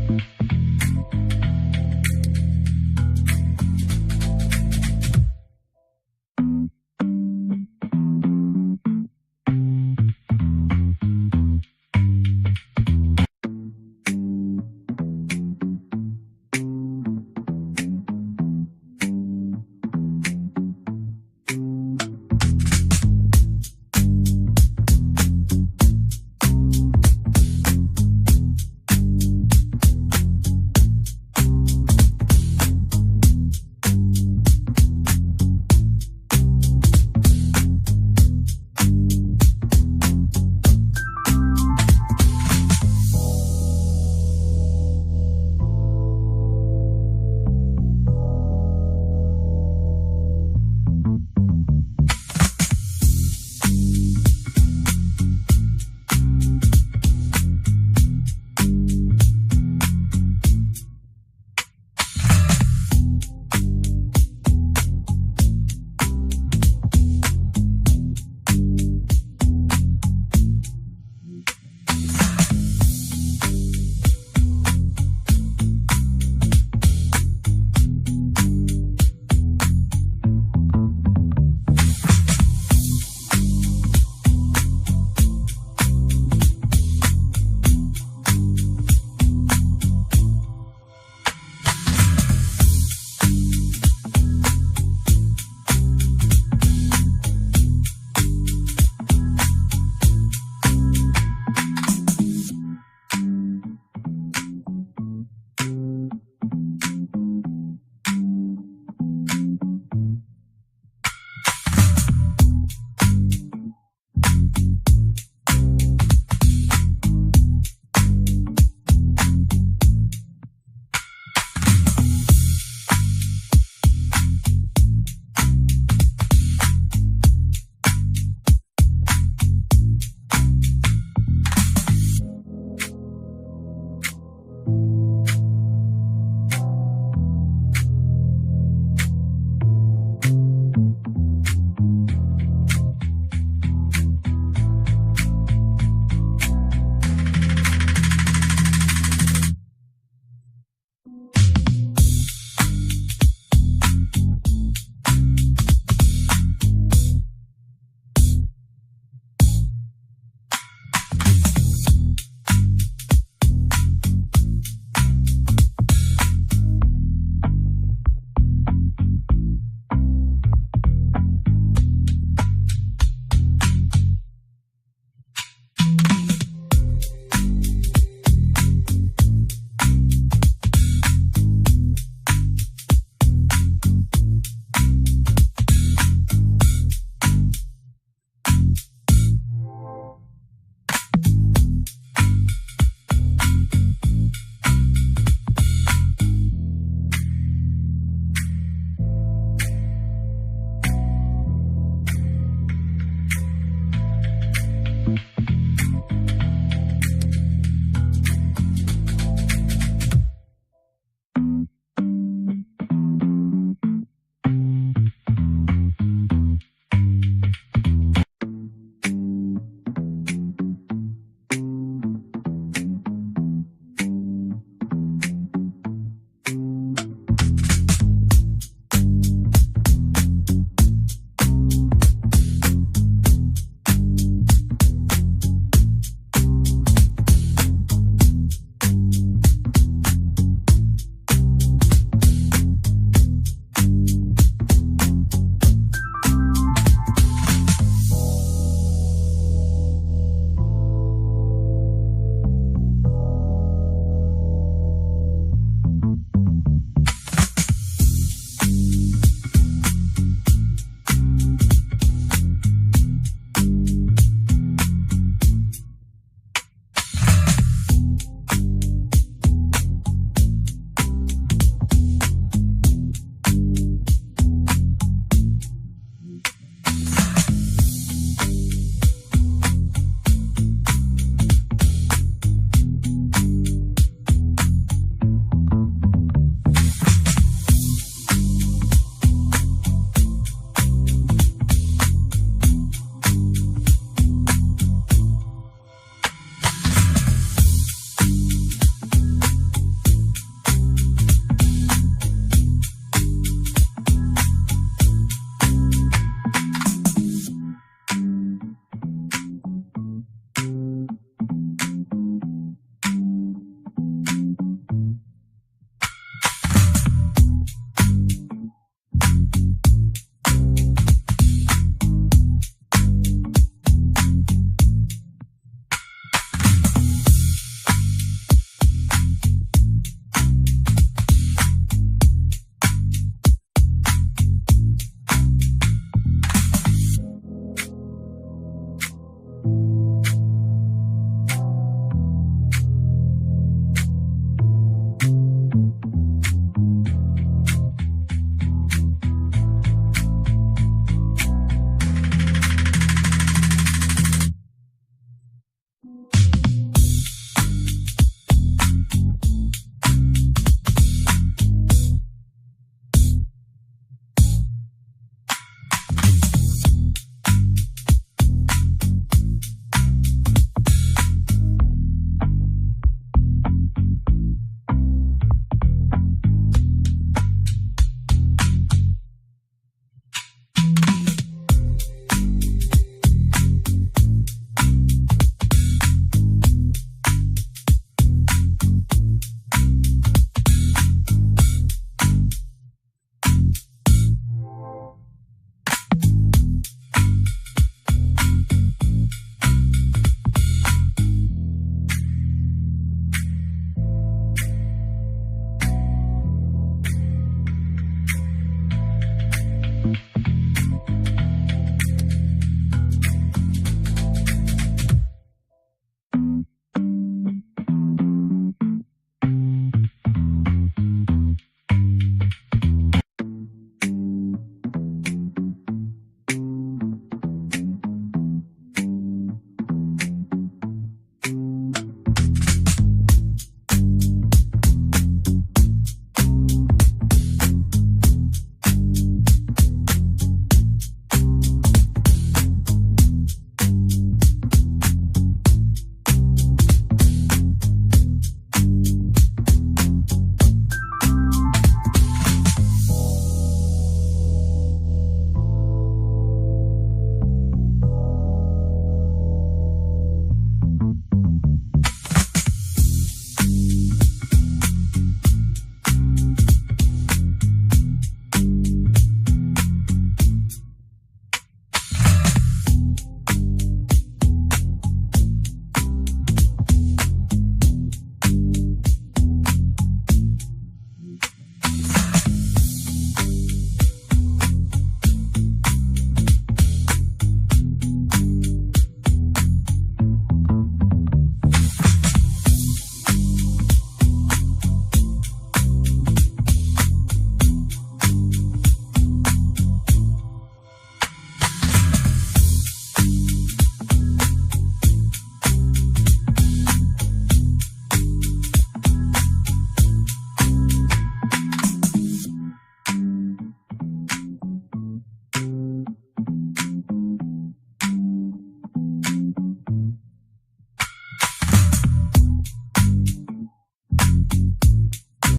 it.